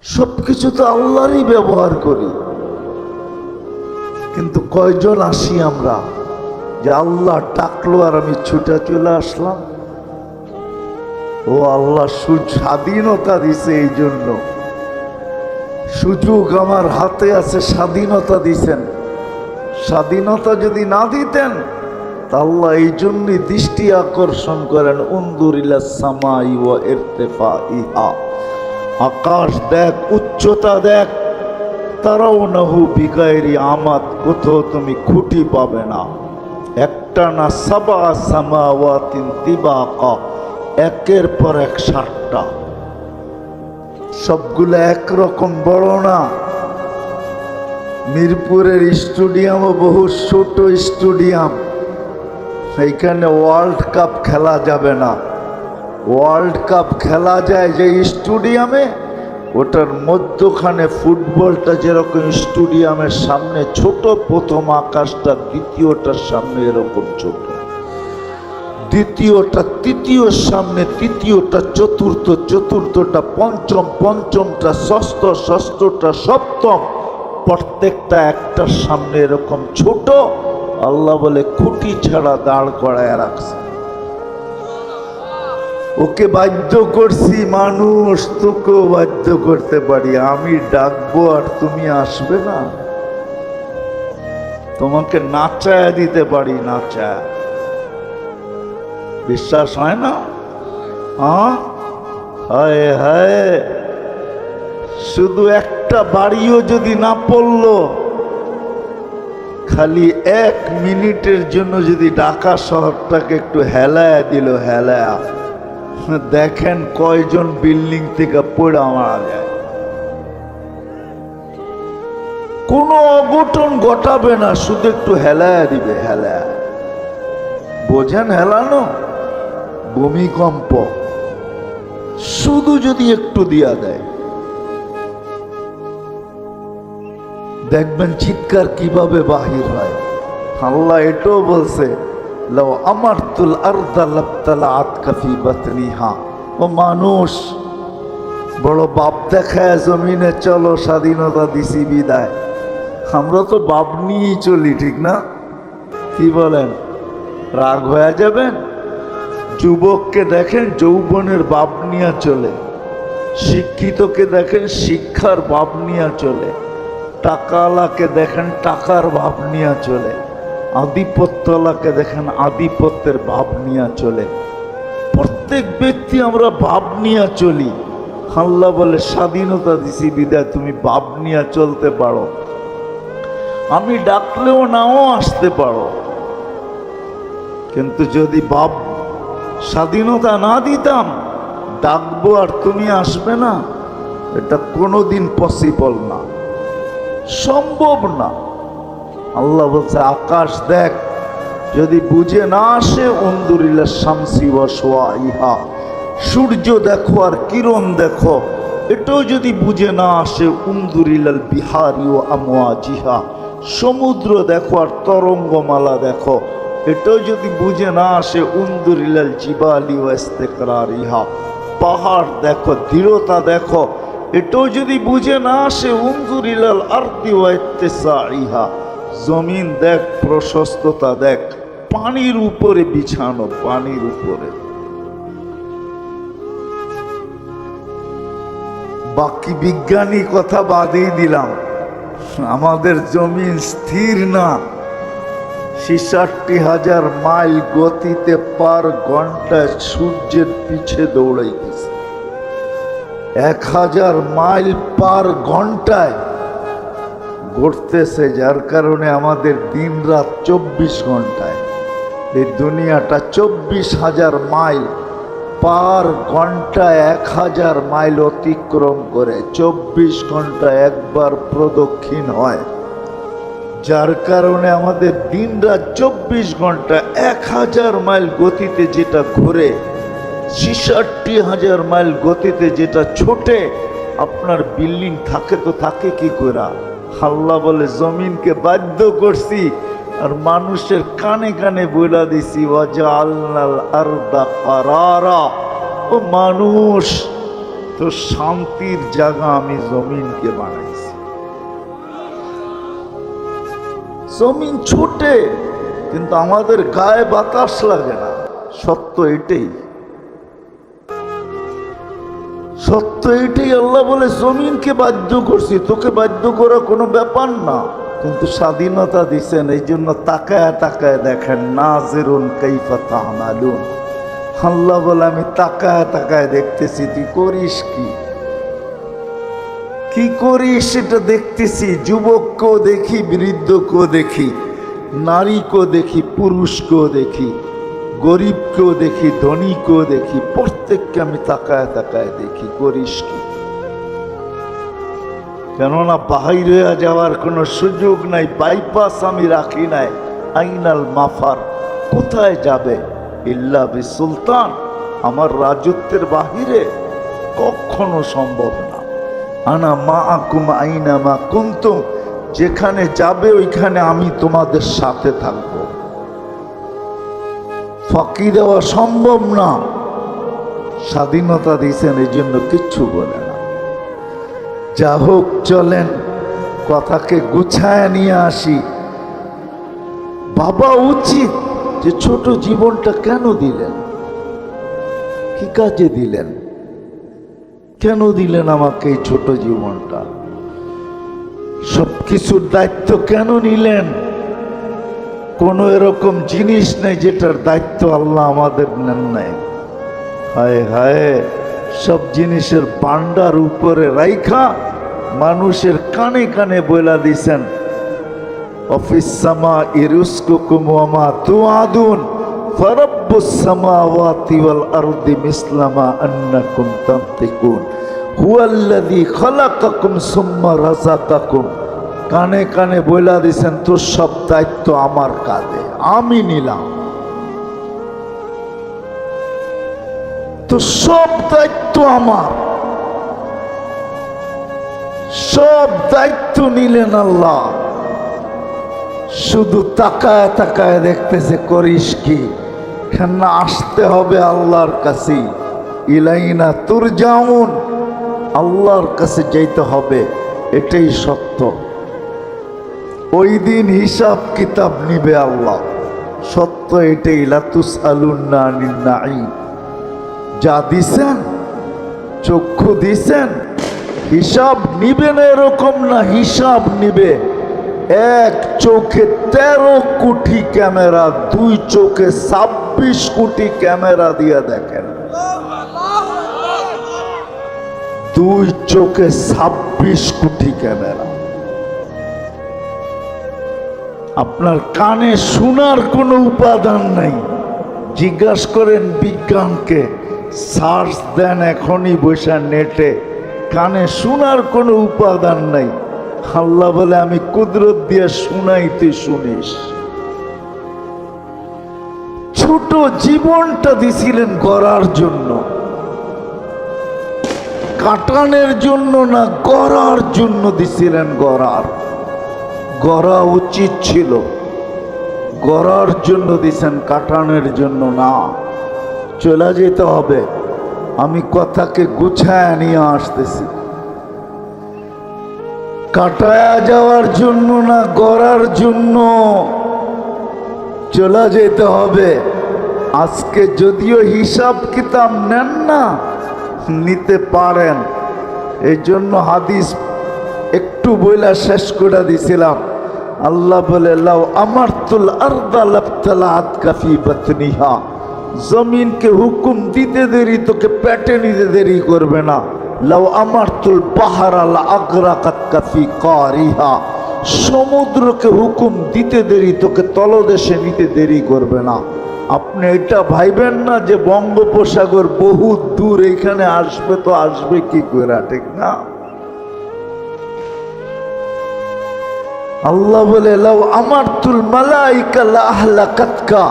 সবকিছু তো আল্লাহরই ব্যবহার করি, কিন্তু কয়জন আসি আমরা যে আল্লাহ ডাকলো আর আমি ছুটে চলে আসলাম? ও আল্লাহ স্বাধীনতা দিছে, এই জন্য সুযোগ আমার হাতে আছে, স্বাধীনতা দিছেন। স্বাধীনতা যদি না দিতেন তা আল্লাহ এই জন্যই দৃষ্টি আকর্ষণ করেন, উনজুর ইলাস সামাই ওয়া ইরতিফাইহা, আকাশ দেখ, উচ্চতা দেখ, তারাউনাহু বিগাইরি আমাদ, কোথাও তুমি খুঁটি পাবে না। একটা না সাবা সামাওয়াতিন তিবাকা, একের পর এক 7টা, সবগুলো একরকম বড় না। মিরপুরের স্টেডিয়ামও বহু ছোট স্টেডিয়াম, এইখানে ওয়ার্ল্ড কাপ খেলা যাবে না। ওয়ার্ল্ড কাপ খেলা যায় যে স্টেডিয়ামে, ওটার মধ্যখানে ফুটবলটা যেরকম স্টেডিয়ামের সামনে ছোট, প্রথম আকাশটা দ্বিতীয়টার সামনে এরকম ছোট, দ্বিতীয়টা তৃতীয়র সামনে, তৃতীয়টা চতুর্থ, চতুর্থটা পঞ্চম, পঞ্চমটা ষষ্ঠ, ষষ্ঠটা সপ্তম, প্রত্যেকটা একটার সামনে এরকম ছোট। আল্লাহ বলে খুঁটি ছাড়া দাঁড় করায় রাখছে। ওকে বাধ্য করছি, মানুষ, তোকেও বাধ্য করতে পারি। আমি ডাকবো আর তুমি আসবে না? তোমাকে নাচায়া দিতে পারি, নাচায়া। বিশ্বাস হয় না? হ্যাঁ, হায় হায়, শুধু একটা বাড়িও যদি না পড়লো, খালি 1 মিনিটের জন্য যদি ঢাকা শহরটাকে একটু হেলায়া দিল, হেলায়া, দেখেন কয়জন বিল্ডিং থেকে পড়ে মারা যায়। কোনো অঘটন ঘটাবে না, শুধু একটু হেলায়া দিবে, হেলায়া। বোঝেন হেলানো? ভূমিকম্প শুধু যদি একটু দিয়া দেয়, দেখবেন চিৎকার কিভাবে বাহির হয়। আল্লাহ এটাও বলছে, লাউ আমারতুল আরদা লাবতালাআত কাফি বাতনিহা। ও মানুষ, বড় বাপ দেখায় জমিনে চলো, স্বাধীনতা দিছি বিদায়। আমরা তো বাপ নিয়েই চলি, ঠিক না? কি বলেন? রাগ হয়ে যাবেন? যুবককে দেখেন যৌবনের বাপ নিয়ে চলে, শিক্ষিতকে দেখেন শিক্ষার বাপ নিয়ে চলে, টাকাওয়ালাকে দেখেন টাকার ভাব নিয়ে চলে, আধিপত্যওয়ালাকে দেখেন আধিপত্যের ভাব নিয়ে চলে। প্রত্যেক ব্যক্তি আমরা ভাব নিয়ে চলি। আল্লাহ বলে, স্বাধীনতা দিছি বিদায় তুমি ভাব নিয়ে চলতে পারো, আমি ডাকলেও নাও আসতে পারো। কিন্তু যদি ভাব স্বাধীনতা না দিতাম, ডাকবো আর তুমি আসবে না, এটা কোনোদিন পসিবল না, সম্ভব না। আল্লাহ বলছে, আকাশ দেখ, যদি বুঝে না আসে, উনদুরিল্লাহ শামসি ওয়া শুআইহা, সূর্য দেখো আর কিরণ দেখো, এটাও যদি বুঝে না আসে, উনদুরিল্লাল বিহারি ওয়া আমওয়াজিহা, সমুদ্র দেখো আর তরঙ্গমালা দেখো, এটাও যদি বুঝে না আসে, উনদুরিল্লাল জিবালি ওয়া ইস্তিকরারিহা, পাহাড় দেখো, দৃঢ়তা দেখো, এটাও যদি বুঝে না আসে, উনজুরিলাল আরদি ওয়া ইত্তিসাইহা, জমিন দেখ, প্রশস্ততা দেখ, পানির উপরে বিছানো, পানির উপরে। বাকি বিজ্ঞানী কথা বাদই দিলাম, আমাদের জমিন স্থির না, 66,000 মাইল গতিতে পার ঘন্টায় সূর্যের পিছে দৌড়াইতেছে, 1000 মাইল পার ঘন্টায় ঘুরতেছে, যার কারণে আমাদের দিন রাত 24 ঘন্টায়। এই দুনিয়াটা 24,000 মাইল পার ঘন্টায়, 1000 মাইল অতিক্রম করে 24 ঘন্টা একবার প্রদক্ষিণ হয়, যার কারণে আমাদের দিন রাত 24 ঘন্টা 1000 মাইল গতিতে যেটা ঘুরে, 66,000 মাইল গতিতে যেটা ছোটে, আপনার বিল্ডিং থাকে তো থাকে কি করে? আল্লাহ বলে, জমিনকে বাধ্য করছি আর মানুষের কানে কানে বইলা দিছি, ওয়াজআলনাল আরদা কারারা, ও মানুষ, তো শান্তির জায়গা আমি জমিনকে বানাইছি। জমিন ছোটে, কিন্তু আমাদের গায়ে বাতাস লাগে না। সত্য এটাই, সত্য এটাই। আল্লাহ বলে, জমিনকে বাধ্য করছি, তোকে বাধ্য করা কোনো ব্যাপার না, কিন্তু স্বাধীনতা দিচ্ছেন, এই জন্য তাকায় তাকায় দেখেন, নাজিরুন কাইফা তা'মালুন। আল্লাহ বলে, আমি তাকায় তাকায় দেখতেছি তুই করিস কি, কি করিস সেটা দেখতেছি। যুবককেও দেখি, বৃদ্ধকেও দেখি, নারীকেও দেখি, পুরুষকেও দেখি, গরিবকেও দেখি, ধনীকেও দেখি, প্রত্যেককে আমি তাকায় তাকায় দেখি করিস কি। কেননা বাহির হয়ে যাওয়ার কোনো সুযোগ নাই, বাইপাস আমি রাখি নাই। আইনাল মাফার, কোথায় যাবে? ইল্লা বিসুলতান, আমার রাজত্বের বাহিরে কখনো সম্ভব না। আনা মাআকুম আইনা মা কুনতুম, যেখানে যাবে ওইখানে আমি তোমাদের সাথে থাকবো। ফাঁকি দেওয়া সম্ভব না। স্বাধীনতা দিয়েছেন, এই জন্য কিচ্ছু বলে না। যা হোক, চলেন কথাকে গুছায় নিয়ে আসি। ভাবা উচিত যে ছোট জীবনটা কেন দিলেন, কি কাজে দিলেন, কেন দিলেন আমাকে এই ছোট জীবনটা, সবকিছুর দায়িত্ব কেন নিলেন? কোনো এরকম জিনিস নেই যেটার দায়িত্ব আল্লাহ আমাদের নেন নাই। হায় হায়, সব জিনিসের পান্ডার উপরে রাইখা মানুষের কানে কানে বইলা দিছেন, অফিস সামা ইরুসকুকুম ওয়া মা তুআদুন ফারাব্বুস সামাওয়াতি ওয়াল আরদি মিসলামা আন্নাকুম তানতিকুন হুয়াল্লাযী খালাকাকুম সুম্মা রাযাকাকুম। কানে কানে বইলা দিছেন, তোর সব দায়িত্ব আমার কাঁধে, আমি নিলাম। তো সব দায়িত্ব আমার, সব দায়িত্ব নিলেন আল্লাহ। শুধু তাকায় তাকায় দেখতেছে করিস কি। না, আসতে হবে আল্লাহর কাছে। ইলাইনা তুরজাউন, আল্লাহর কাছে যাইতে হবে, এটাই সত্য। ওই দিন হিসাব কিতাব নিবে আল্লাহ, সত্য এটাই। লাতুসআলুন্না আনিন নাঈম, যা দিছেন, চক্ষু দিছেন, হিসাব নিবে না এরকম না, হিসাব নিবে। এক চোখে 13 কোটি ক্যামেরা, দুই চোখে 26 কোটি ক্যামেরা দিয়ে দেখেন। দুই চোখে 26 কোটি ক্যামেরা। আপনার কানে শোনার কোনো উপাদান নাই। জিজ্ঞাসা করেন বিজ্ঞানকে, সার্চ দেন এখনই বসে নেটে, কানে শোনার কোনো উপাদান নাই। আল্লাহ বলে, আমি কুদরত দিয়ে শুনাই, তুই শুনিস। ছোট জীবনটা দিছিলেন গড়ার জন্য, কাটানের জন্য না, গড়ার জন্য দিছিলেন। গড়া উচিত ছিল, গড়ার জন্য দিছেন, কাটানের জন্য না। চলে যেতে হবে, আমি কথাকে গুছায় নিয়ে আসতেছি। কাটায়া যাওয়ার জন্য না, গড়ার জন্য চলে যেতে হবে। আজকে যদিও হিসাব কিতাব নেন না, নিতে পারেন। এই জন্য হাদিস একটু বইলা শেষ করে দিছিলাম। আল্লাহ বলে, লাউ আমারতুল আরদা লাবতালাআত কাফি বাতনিহা, জমিনকে হুকুম দিতে দেরি তোকে পেটে নিতে দেরি করবে না। লাউ আমারতুল বাহরা লাআগরাকাত কাফি কারিহা, সমুদ্রকে হুকুম দিতে দেরি তোকে তলদেশে নিতে দেরি করবে না। আপনি এটা ভাইবেন না যে বঙ্গোপসাগর বহু দূর, এখানে আসবে তো আসবে কি করে, ঠিক না? আল্লাহ বলে, লাউ আমারতুল মালাইকা লাআহলাকাতকা,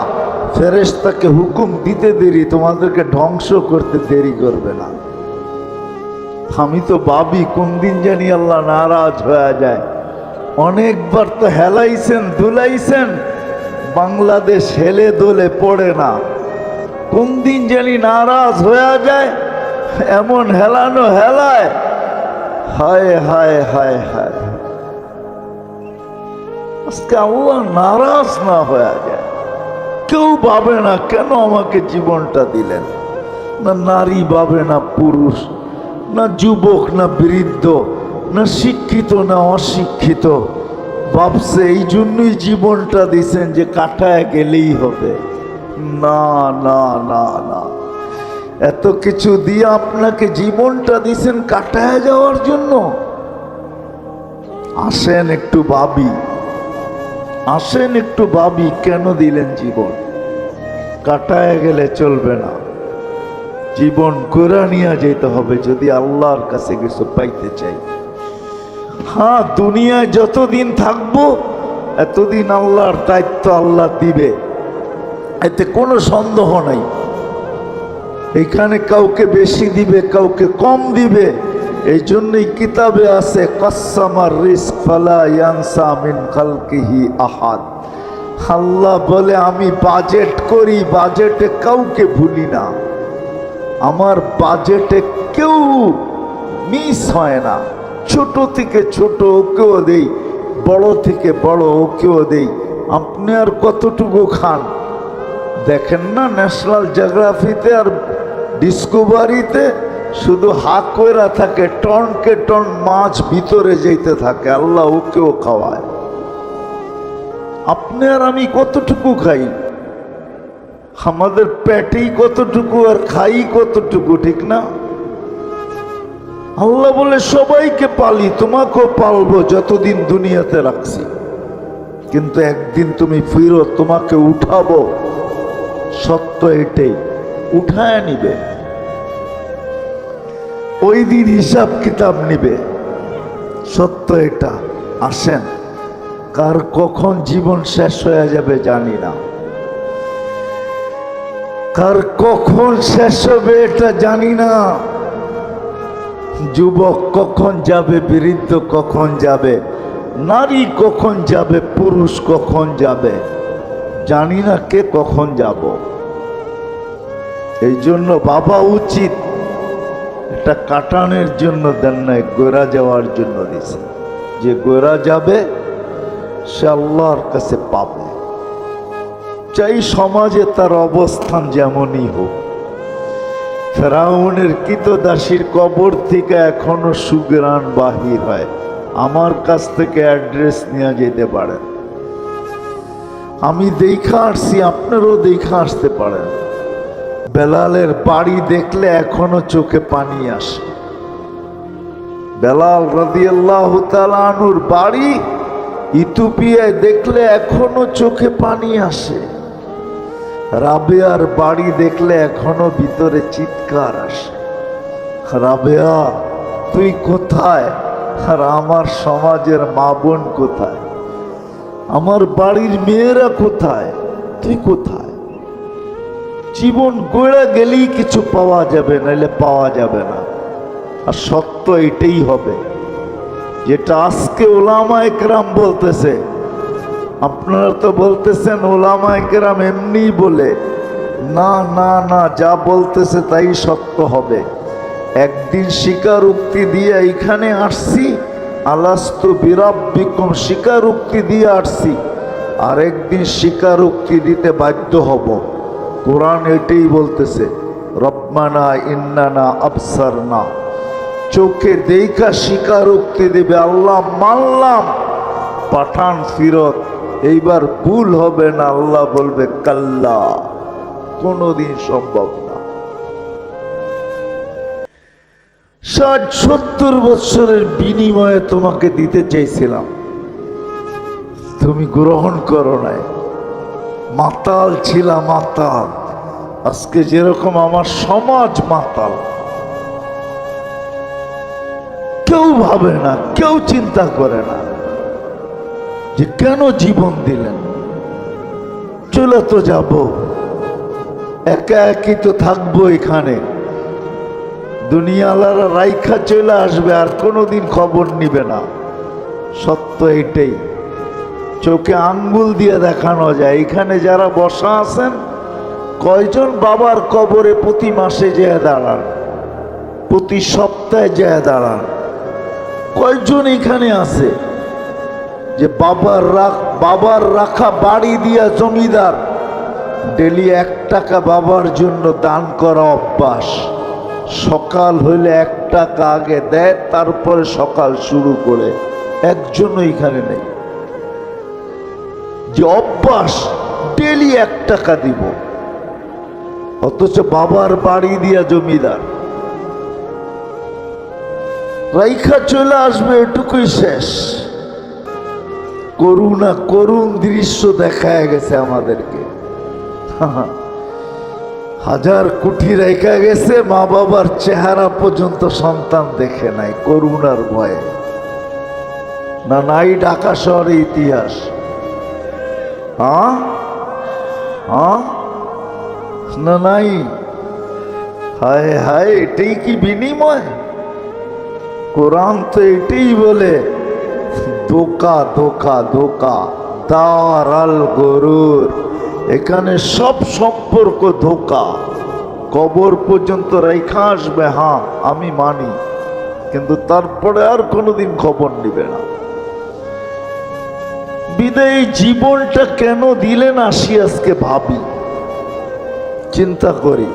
ফেরেশতাকে হুকুম দিতে দেরি তোমাদেরকে ধ্বংস করতে দেরি করবে না। আমি তো ভাবি কোন দিন জানি আল্লাহ নারাজ হয়ে যায়। অনেকবার তো হেলাইছেন, দুলাইছেন, বাংলাদেশ হেলে দোলে পড়ে না। কোন দিন জানি নারাজ হয়ে যায়, এমন হেলানো হেলায়, হায় হায় হায় হায়। আজকে আল্লাহ নারাজ না হয়ে যায়, কেউ ভাবে না কেন আমাকে জীবনটা দিলেন। না নারী ভাবে, না পুরুষ, না যুবক, না বৃদ্ধ, না শিক্ষিত, না অশিক্ষিত। ভাবছে এই জন্যই জীবনটা দিছেন যে কাটায় গেলেই হবে। না না না না, এত কিছু দিয়ে আপনাকে জীবনটা দিছেন কাটায় যাওয়ার জন্য। আসেন একটু ভাবি, আসেন একটু ভাবি, কেন দিলেন জীবন? কাটায় গেলে চলবে না, জীবন করে নিয়ে যেতে হবে যদি আল্লাহর কাছে কিছু পাইতে চাই। হ্যাঁ, দুনিয়ায় যতদিন থাকবো এতদিন আল্লাহর দায়িত্ব আল্লাহ দিবে, এতে কোনো সন্দেহ নাই। এখানে কাউকে বেশি দিবে, কাউকে কম দিবে। এই জন্যই কিতাবে আছে, কাসসামার রিজক ফালা ইয়ানসা মিন খালকিহি আহাদ। আল্লাহ বলে, আমি বাজেট করি, বাজেটে কাউকে ভুলি না। আমার বাজেটে কেউ মিস হয় না। ছোট থেকে ছোট ওকেও দেই, বড় থেকে বড় ওকেও দেই। আপনি আর কতটুকু খান? দেখেন না ন্যাশনাল জিওগ্রাফিতে আর ডিসকভারিতে শুধু হাত কইরা থাকে, টনকে টন মাছ ভিতরে যেতে থাকে। আল্লাহ ওকেও খাওয়ায়। আপনি আর আমি কতটুকু খাই, আমাদের পেটেই কতটুকু আর খাই কতটুকু, ঠিক না? আল্লাহ বলে সবাইকে পালি, তোমাকেও পালবো যতদিন দুনিয়াতে রাখছি, কিন্তু একদিন তুমি ফিরো, তোমাকে উঠাবো। সত্য এটাই, উঠায় নিবে, ওই দিন হিসাব কিতাব নিবে। সত্য এটা। আসেন, কার কখন জীবন শেষ হয়ে যাবে জানি না, কার কখন শেষ হবে এটা জানি না। যুবক কখন যাবে, বৃদ্ধ কখন যাবে, নারী কখন যাবে, পুরুষ কখন যাবে, জানি না কে কখন যাব। এই জন্য বাবা উচিত এটা কাটানোর জন্য দেন নাই, গোরা যাওয়ার জন্য দিছে। যে গোরা যাবে সে আল্লাহর কাছে পাবে, চাই সমাজে তার অবস্থান যেমনই হোক। ফেরাউনের কৃতদাসীর কবর থেকে এখনো সুগ্রাণ বাহির হয়। আমার কাছ থেকে অ্যাড্রেস নিয়ে যেতে পারেন, আমি দেখা আসছি, আপনারও দেখা আসতে পারেন। বেলালের বাড়ি দেখলে এখনো চোখে পানি আসে। বেলাল রাদিয়াল্লাহু তাআলা আনহুর বাড়ি ইথিওপিয়ায় দেখলে এখনো চোখে পানি আসে। রাবেয়ার বাড়ি দেখলে এখনো ভিতরে চিৎকার আসে, রাবেয়া তুই কোথায়, আর আমার সমাজের মা বোন কোথায়, আমার বাড়ির মেয়েরা কোথায়, তুই কোথায়? জীবন গড়ে গেলেই কিছু পাওয়া যাবে, নাইলে পাওয়া যাবে না। আর সত্য এটাই হবে, যেটা আজকে ওলামায়ে কেরাম বলতেছে। আপনারা তো বলতেছেন ওলামায়ে কেরাম এমনি বলে, না না না, যা বলতেছে তাই সত্য হবে। একদিন স্বীকারোক্তি দিয়ে এইখানে আসছি, আলাস্তু বিরাব্বিকুম স্বীকারোক্তি দিয়ে আসছি, আর একদিন স্বীকারোক্তি দিতে বাধ্য হব। কোরআন এটাই বলতেছে, রব্বানা ইন্নানা আবসারনা, চোখে দেখা স্বীকারোক্তি দেবে, আল্লাহ মানলাম, পাঠান ফিরত, এইবার ভুল হবে না। আল্লাহ বলবে কাল্লা, কোনদিন সম্ভব না। 60-70 বছরের বিনিময়ে তোমাকে দিতে চাইছিলাম, তুমি গ্রহণ করো নাই। মাতাল ছিলাম, মাতাল। আজকে যেরকম আমার সমাজ মাতাল, কেউ ভাবে না, কেউ চিন্তা করে না যে কেন জীবন দিলেন। চলে তো যাব, একা একই তো থাকবো এখানে, দুনিয়ালারা রাইখা চলে আসবে, আর কোনোদিন খবর নিবে না। সত্য এটাই, চোখে আঙ্গুল দিয়ে দেখানো যায়। এখানে যারা বসা আছেন, কয়জন বাবার কবরে প্রতি মাসে যেয়ে দাঁড়ান, প্রতি সপ্তাহে যেয়ে দাঁড়ান? কয়জন এখানে আছে যে বাবার রাখা বাড়ি দিয়া জমিদার, ডেলি 1 টাকা বাবার জন্য দান করা অভ্যাস। সকাল হইলে 1 টাকা আগে দেয়, তারপরে সকাল শুরু করে। একজনও এখানে নেই যে অভ্যাস ডেলি 1 টাকা দিব, অথচ বাবার বাড়ি দিয়া জমিদার। রাইখা চলে আসবে, এটুকুই শেষ। করুণা, করুণ দৃশ্য দেখায় গেছে আমাদেরকে। 1000 কোটি রেখা গেছে, মা বাবার চেহারা পর্যন্ত সন্তান দেখে নাই, করুণার ভয়ে। না নাই ঢাকা শহরে ইতিহাস? না নাই? হায় হায়, এটাই কি বিনিময়? কোরআন তো এটাই বলে, ধোকা ধোকা ধোকা, দারাল গরুর। এখানে সব সম্পর্ক ধোকা। কবর পর্যন্ত রেখা আসবে, হ্যাঁ আমি মানি, কিন্তু তারপরে আর কোনোদিন খবর নিবে না। বিদায় জীবনটা কেন দিলেন আসি আজকে ভাবি, চিন্তা করি।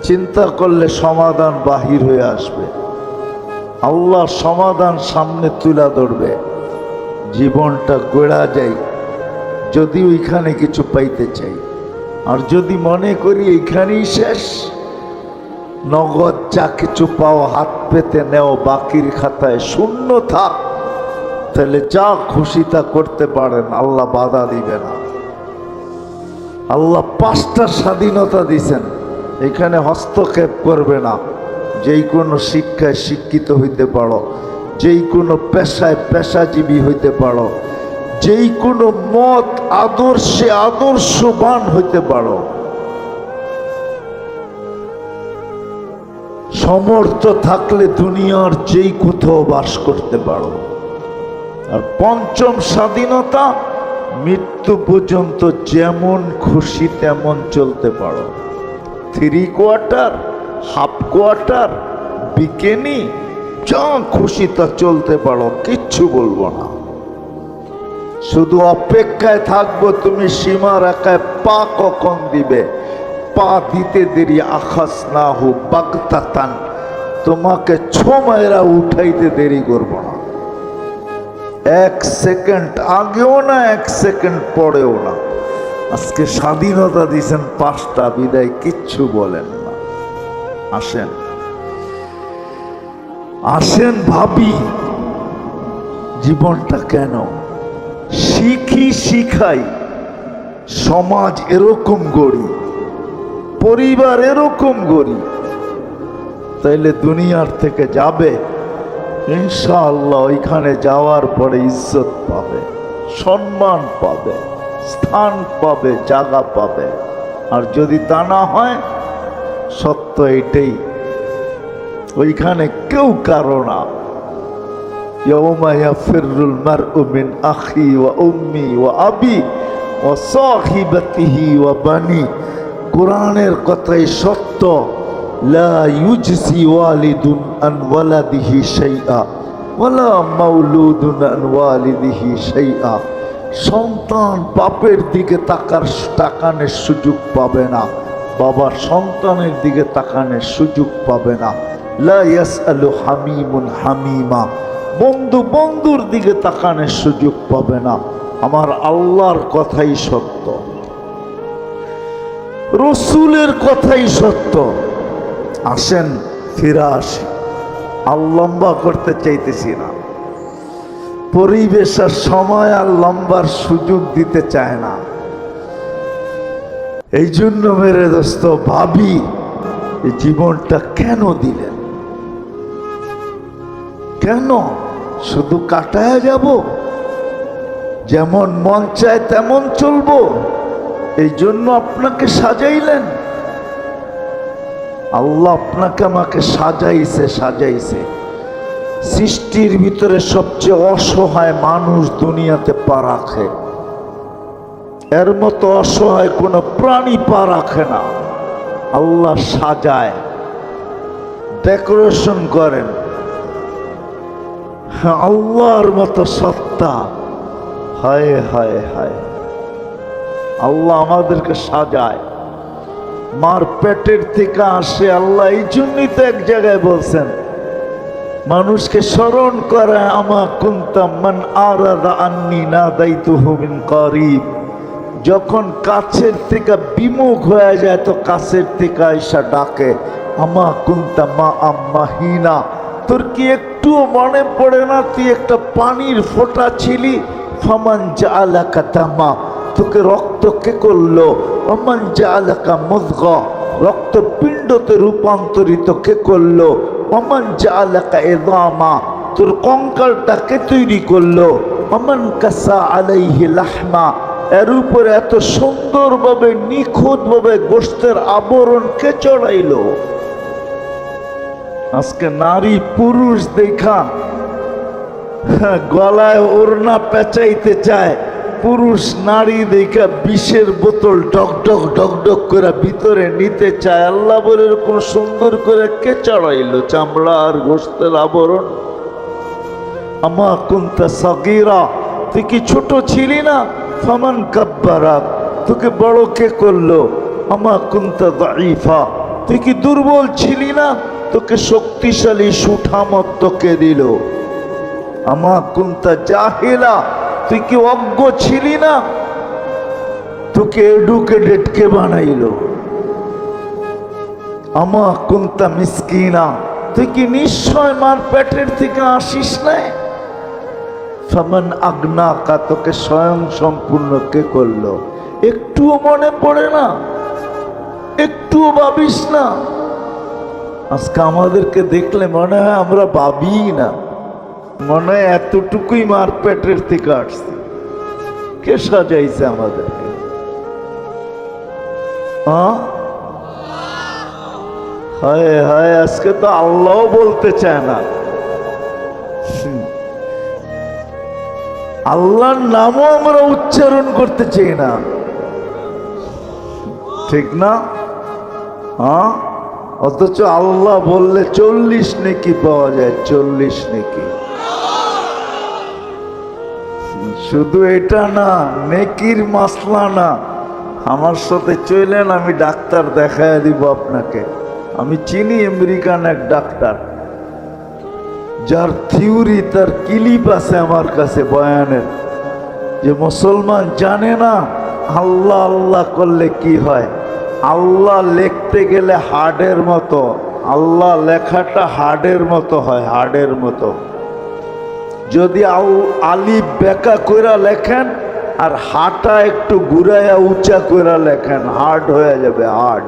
চিন্তা করলে সমাধান বাহির হয়ে আসবে, আল্লাহ সমাধান সামনে তুলে ধরবে। জীবনটা গড়া যায় যদি ওইখানে কিছু পাইতে চাই। আর যদি মনে করি এইখানেই শেষ, নগদ যা কিছু পাও হাত পেতে নেও, বাকির খাতায় শূন্য থাক, তাহলে যা খুশি তা করতে পারেন, আল্লাহ বাধা দিবে না। আল্লাহ 5টা স্বাধীনতা দিছেন, এখানে হস্তক্ষেপ করবে না। যেই কোনো শিক্ষায় শিক্ষিত হইতে পারো, যেই কোনো পেশায় পেশাজীবী হইতে পারো, যেই কোনো মত আদর্শে আদর্শবান হইতে পারো, সমর্থ থাকলে দুনিয়ার যেই কোথাও বাস করতে পারো। আর 5ম স্বাধীনতা, মৃত্যু পর্যন্ত যেমন খুশি তেমন চলতে পারো। 3 কোয়ার্টার, হাফ কোয়ার্টার, বিকেনি, যা খুশি তা চলতে পারো, কিচ্ছু বলবো না। শুধু অপেক্ষায় থাকবো তুমি সীমা রেখায় পা কখন দিবে। পা দিতে দেরি আখাস না হো বাগতাতান, তোমাকে ছোমায়েরা উঠাইতে দেরি করবো না। 1 সেকেন্ড আগেও না, 1 সেকেন্ড পরেও না। আজকে স্বাধীনতা দিয়েছেন 5টা, বিদায় কিচ্ছু বলেন না। আসেন আসেন ভাবি জীবনটা কেন, শিখি শিখাই, সমাজ এরকম গড়ি, পরিবার এরকম গড়ি, তাইলে দুনিয়ার থেকে যাবে ইনশাআল্লাহ। ওইখানে যাওয়ার পরে ইজ্জত পাবে, সম্মান পাবে, স্থান পাবে, জায়গা পাবে। আর যদি তা না হয়, সত্য এটাই, ওইখানে কেউ কারো না। ইয়াউমা ইয়াফিরুল মারউ মিন আখি ওয়া উম্মি ওয়া আবি ওয়া সাহিবাতিহি ওয়া বানি। কোরআনের কথাই সত্য। লা ইউজসি ওয়ালিদুন আন ওয়ালাদিহি শাইআ ওয়ালা মাউলুদুন আন ওয়ালিদিহি শাইআ। সন্তান বাপের দিকে তাকানোর সুযোগ পাবে না, বাবা সন্তানের দিকে তাকানোর সুযোগ পাবে না। লা ইয়াসআলু হামিমুন হামিমা, বন্ধু বন্ধুর দিকে তাকানোর সুযোগ পাবে না। আমার আল্লাহর কথাই সত্য, রসুলের কথাই সত্য। আসেন ফিরে আসি, আর লম্বা করতে চাইতেছি না। পরিবেশ আর সময় আর লম্বার সুযোগ দিতে চায় না। এই জন্য মেরে দোস্ত ভাবি, এই জীবনটা কেন দিলেন? কেন শুধু কাটায় যাব? যেমন মন চায় তেমন চলবো? এই জন্য আপনাকে সাজাইলেন? আল্লাহ আপনাকে আমাকে সাজাইছে। সৃষ্টির ভিতরে সবচেয়ে অসহায় মানুষ দুনিয়াতে পা রাখে, এর মতো অসহায় কোনো প্রাণী পা রাখে না। আল্লাহ সাজায়, ডেকোরেশন করেন। আল্লাহর মতো সত্তা, হায় হায় হায়, আল্লাহ আমাদেরকে সাজায়। মার পেটের থেকে আসে আল্লাহ। এই জন্যই তো এক জায়গায় বলছেন, মানুষকে স্মরণ করে আমা কুনতাম মান আরাদা আন্নি নাদাইতুহু মিন করিব। যখন কাছের থেকে বিমুখ হয়ে যায় তো কাছের থেকে আইসা ডাকে, আমা কুনতাম মা আম্মাহিনা। তোর কি একটুও মনে পড়ে না তুই একটা পানির ফোঁটা ছিলি? ফামান জাআলাকা তামা, তোকে রক্ত কে করলো? ওমান জাআলাকা মুযগা, রক্তপিণ্ডতে রূপান্তরিত কে করলো? ওমান জাআলাকা ইযামা, তোর কঙ্কালটা কে তৈরি করলো? ওমান কাসা আলাইহি লাহমা, এর উপরে এত সুন্দরভাবে নিখুঁতভাবে গোশতের আবরণ কে চড়াইলো? আজকে নারী পুরুষ দেখা গলায় ওড়না পেঁচাইতে চায়, পুরুষ নারী দেখা বিষের বোতল ডক ডক ডক ডক করে ভিতরে নিতে চায়। আল্লাহ বলে এরকম সুন্দর করে কে চড়াইলো চামড়া আর গোশতের আবরণ? আমা কুনতা সাগীরা, তুই কি ছোট ছিলি না? ফামান কাব্বারাক, তোকে বড় কে করলো? আমা কুনতা দাঈফা, তুই কি দুর্বল ছিলি না? তোকে শক্তিশালী সুঠামত কে দিল? আমা কুনতা জাহিলা, তুই কি অজ্ঞ ছিলি না? তোকে এডুকেটেড কে বানাইলো? আমা কুনতা মিসকিনা, তুই কি নিশ্চয় মার পেটের থেকে আসিস নাই? ফামান আগনাকা, তোকে স্বয়ং সম্পূর্ণ কে করলো? একটুও মনে পড়ে না? একটুও ভাবিস না? আজকে আমাদেরকে দেখলে মনে হয় আমরা ভাবি না, মনে হয় এতটুকুই মার পেটের থেকে আসছে। কে সাজাইছে আমাদেরকে? হায় হায়, আজকে তো আল্লাহ বলতে চায় না, আল্লাহর নামও আমরা উচ্চারণ করতে চাই না, ঠিক না? অথচ আল্লাহ বললে 40 নেকি পাওয়া যায়, 40 নেকি। শুধু এটা না, নেকির মাসলা না। আমার সাথে চলেন, আমি ডাক্তার দেখায় দিব আপনাকে। আমি চিনি আমেরিকান এক ডাক্তার, যার থিওরি, তার ক্লিপ আছে আমার কাছে বয়ানের, যে মুসলমান জানে না আল্লাহ আল্লাহ করলে কি হয়। আল্লাহ লিখতে গেলে হার্ডের মতো, আল্লাহ লেখাটা হার্ডের মতো হয়, হার্ডের মতো। যদি আলিফ বেকা কইরা লেখেন আর হাটা একটু ঘুরাইয়া উঁচা কইরা লেখেন, হার্ড হয়ে যাবে, হার্ড।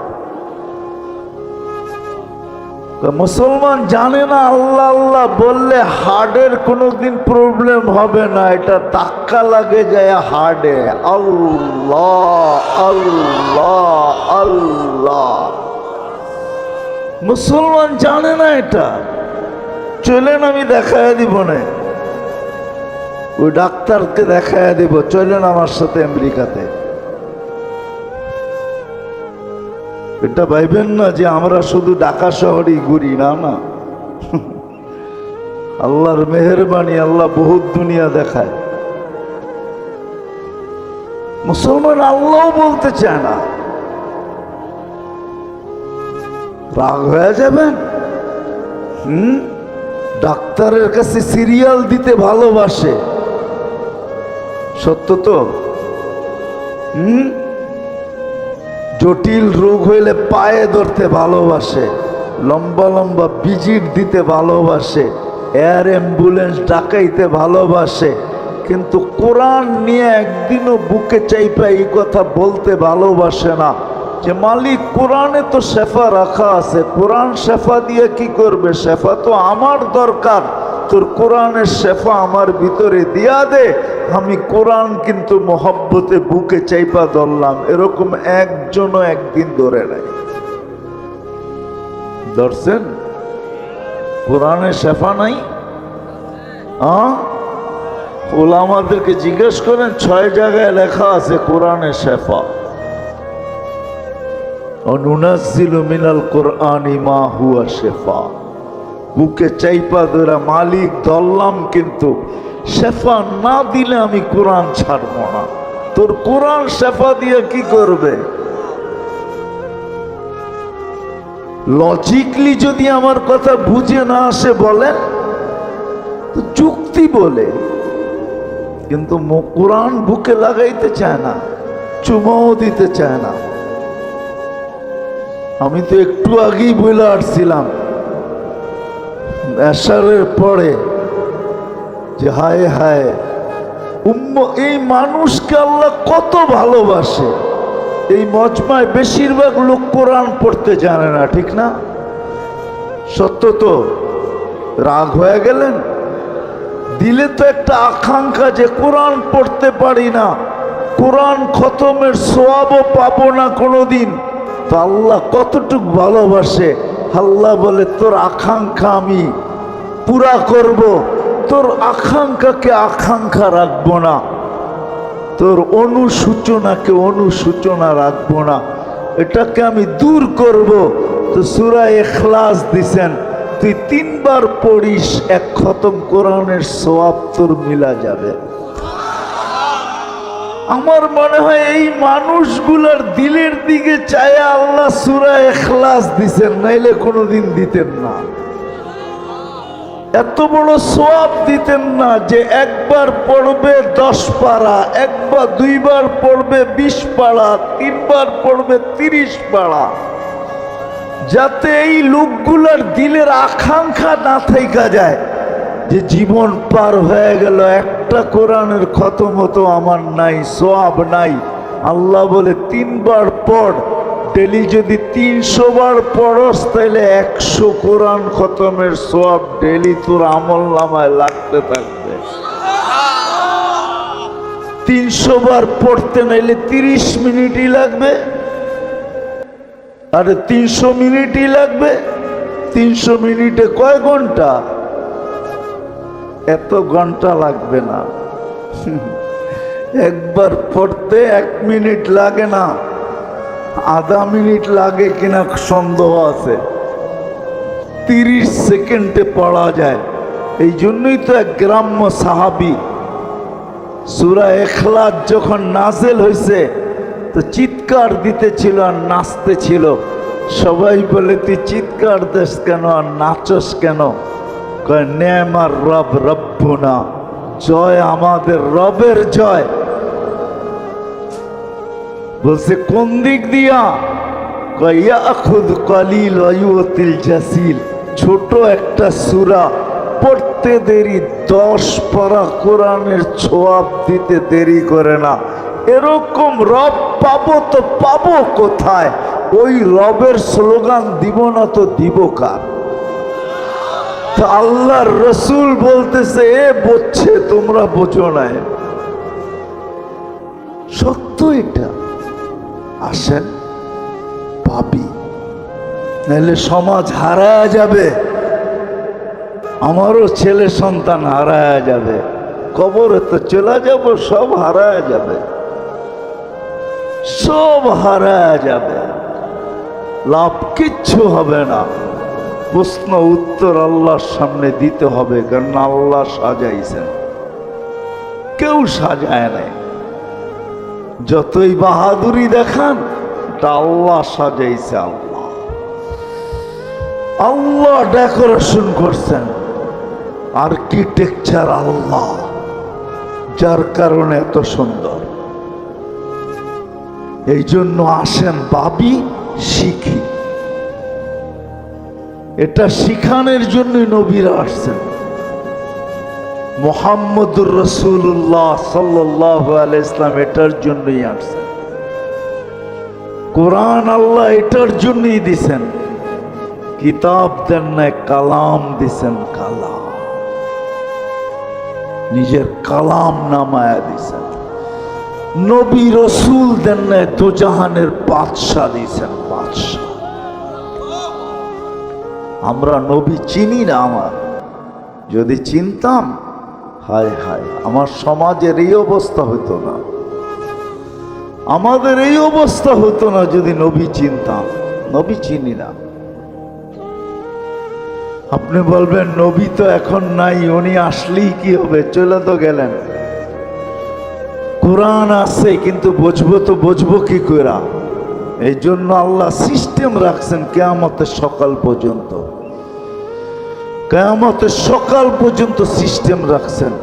মুসলমান জানে না আল্লাহ আল্লাহ বললে হার্ডের কোনোদিন প্রবলেম হবে না, এটা ধাক্কা লাগে যায় হার্ডে। আল্লাহ আল্লাহ আল্লাহ, মুসলমান জানে না এটা। চলেন আমি দেখায় দিব না, ওই ডাক্তারকে দেখায় দিব। চলেন আমার সাথে আমেরিকাতে। এটা ভাইবেন না যে আমরা শুধু ঢাকা শহরই ঘুরি, না না। আল্লাহর মেহেরবানি, আল্লাহ বহুত দুনিয়া দেখায়। মুসলমান আল্লাহ বলতে চায় না, রাগ হয়ে যাবেন। ডাক্তারের কাছে সিরিয়াল দিতে ভালোবাসে, সত্য তো? জটিল রোগ হইলে পায়ে ধরতে ভালোবাসে, লম্বা লম্বা ভিজিট দিতে ভালোবাসে, এয়ার অ্যাম্বুলেন্স ডাকাইতে ভালোবাসে, কিন্তু কোরআন নিয়ে একদিনও বুকে চাইপা এই কথা বলতে ভালোবাসে না যে মালিক কোরআনে তো শেফা রাখা আছে, কোরআন শেফা দিয়ে কি করবে? শেফা তো আমার দরকার, তোর কোরআনের শেফা আমার ভিতরে দিয়া দে, আমি কোরআন কিন্তু মহব্বতে বুকে চাইপা ধরলাম। এরকম একজনও একদিন ধরে নাই। ধরছেন? কোরআনের শেফা নাই? ওলামাদেরকে জিজ্ঞেস করেন, 6 জায়গায় লেখা আছে কোরআনের শেফা। অনুনাজ্জিলু মিনাল কোরআনি মা হুয়া শেফা। বুকে চাইপা ধরা মালিক ধরলাম, কিন্তু শেফা না দিলে আমি কোরআন ছাড়ব না। তোর কোরআন শেফা দিয়ে কি করবে? লজিকলি যদি আমার কথা বুঝে না আসে বলেন তো যুক্তি বলে, কিন্তু কোরআন বুকে লাগাইতে চায় না, চুমাও দিতে চায় না। আমি তো একটু আগেই বলে আসছিলাম এশারের পরে যে হায় হায় এই মানুষকে আল্লাহ কত ভালোবাসে। এই মজমায় বেশিরভাগ লোক কোরআন পড়তে জানে না, ঠিক না? সত্য তো? রাগ হয়ে গেলেন? দিলে তো একটা আকাঙ্ক্ষা যে কোরআন পড়তে পারি না, কোরআন খতমের সওয়াবও পাবো না কোনোদিন। তো আল্লাহ কতটুক ভালোবাসে। আল্লাহ বলে তোর আকাঙ্ক্ষা আমি পুরা করব, তোর আকাঙ্ক্ষাকে আকাঙ্ক্ষা রাখবো না, তোর অনুসূচনাকে অনুসূচনা রাখবো না, এটাকে আমি দূর করব। তো সূরা ইখলাস দিছেন, তুই 3 বার পড়িস, 1 খতম কোরআনের সওয়াব তোর মিলা যাবে। আমার মনে হয় এই মানুষগুলোর দিলের দিকে চায় আল্লাহ সূরা ইখলাস দিছেন, নাইলে কোনোদিন দিতেন না। এত বড় সওয়াব দিতেন না যে একবার পড়বে 10 পারা, একবার দুইবার পড়বে 20 পারা, তিনবার পড়বে 30 পারা, যাতে এই লোকগুলোর দিলের আকাঙ্ক্ষা না থেকে যায় যে জীবন পার হয়ে গেল, একটা কোরআনের খতম হতো আমার নাই, সওয়াব নাই। আল্লাহ বলে 3 বার পড়, ডেলি যদি 300 বার পড়স তাহলে 100 কোরআন খতমের সওয়াব ডেলি তোর আমল নামায় লাগতে থাকবে। 300 বার পড়তে নাইলে 30 মিনিটই লাগবে, আরে 300 মিনিটই লাগবে। 300 মিনিটে কয় ঘন্টা? এত ঘন্টা লাগবে না। একবার পড়তে 1 মিনিট লাগে না, আধা মিনিট লাগে কিনা সন্দেহ আছে। 30 সেকেন্ডে পড়া যায়। এই জন্যই তো এক গ্রাম্য সাহাবী সূরা ইখলাস যখন নাযিল হয়েছে তো চিৎকার দিতেছিল আর নাচতেছিল। সবাই বলে তুই চিৎকার দিস কেন আর নাচস কেন? কয় নেমার রব রব্বুনা, জয় আমাদের রবের জয়। বলছে কোন দিক দিয়া? কয় ইয়াখুদ কলিল ওয়া ইউতিল জাসিল, ছোট একটা সূরা পড়তে দেরি 10 পারা কোরআনের সওয়াব দিতে দেরি করে না। এরকম রব পাবো তো পাবো কোথায়? ওই রবের স্লোগান দিব না তো দিব কার? তো আল্লাহর রসুল বলতেছে এ বুঝছে, তোমরা বোঝো না। সত্য এটা। আসেন পাবি, নাহলে সমাজ হারায়া যাবে। আমারও ছেলে সন্তান হারায়া যাবে, কবরে তো চলে যাব, সব হারায়া যাবে, সব হারায়া যাবে, লাভ কিচ্ছু হবে না। প্রশ্ন উত্তর আল্লাহর সামনে দিতে হবে, কারণ আল্লাহ সাজাইছেন, কেউ সাজায় নাই। যতই বাহাদুরি দেখান, তা আল্লাহ সাজাইছে। আল্লাহ আল্লাহ ডেকোরেশন করছেন, আর্কিটেকচার আল্লাহ, যার কারণে এত সুন্দর। এই জন্য আসেন ভাবি, শিখি। এটা শিখানোর জন্যই নবীরা আসছেন। মুহাম্মদুর রাসূলুল্লাহ সাল্লাল্লাহু আলাইহি ওয়াসাল্লাম এটার জন্যই আসছেন। কোরআন আল্লাহ এটার জন্যই দিছেন। কিতাব দেন না, কালাম দিছেন। কালাম, নিজের কালাম নামায়া দিছেন। নবী রসুল দেন না, দুজাহানের বাদশা দিছেন, বাদশা। আমরা নবী চিনি না। আমার যদি চিনতাম, হায় হায়, আমার সমাজের এই অবস্থা হতো না, আমাদের এই অবস্থা হতো না যদি নবী চিনতাম। নবী চিনি না। আপনি বলবেন নবী তো এখন নাই, উনি আসলেই কি হবে? চলে তো গেলেন। কোরআন আছে, কিন্তু বুঝবো কি করে? এই জন্য আল্লাহ সিস্টেম রাখছেন কিয়ামতের সকাল পর্যন্ত। কিয়ামতের সকাল পর্যন্ত সিস্টেম রাখছেন,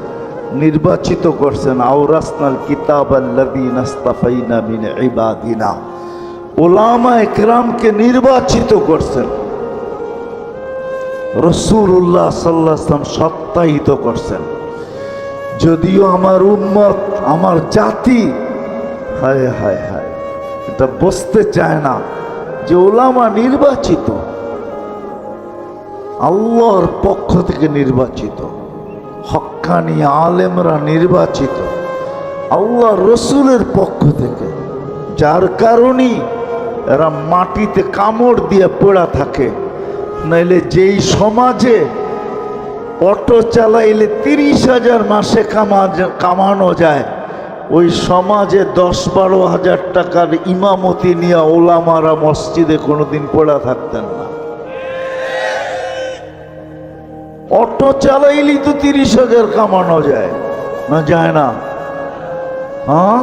নির্বাচিত করছেন। আওরাসনাল কিতাবাল্লাযীনা ইসতাফাইনা মিন ইবাদিনা, উলামায়ে কেরামকে নির্বাচিত করছেন। রাসূলুল্লাহ সাল্লাল্লাহু আলাইহি ওয়াসাল্লাম সত্যায়িত করছেন। যদিও আমার উম্মত, আমার জাতি, হায় হায় হায়, এটা বুঝতে চায় না যে উলামা নির্বাচিত, আল্লাহর পক্ষ থেকে নির্বাচিত, হক্কানি আলেমরা নির্বাচিত আল্লাহ রসুলের পক্ষ থেকে, যার কারণে এরা মাটিতে কামড় দিয়ে পড়া থাকে। নাইলে যেই সমাজে অটো চালাইলে 30,000 মাসে কামানো যায়, ওই সমাজে 10-12 হাজার টাকার ইমামতি নিয়ে ওলামারা মসজিদে কোনোদিন পড়া থাকতেন না। অটো চালাইলেই তো 30,000 কামানো যায় না? যায় না? হ্যাঁ,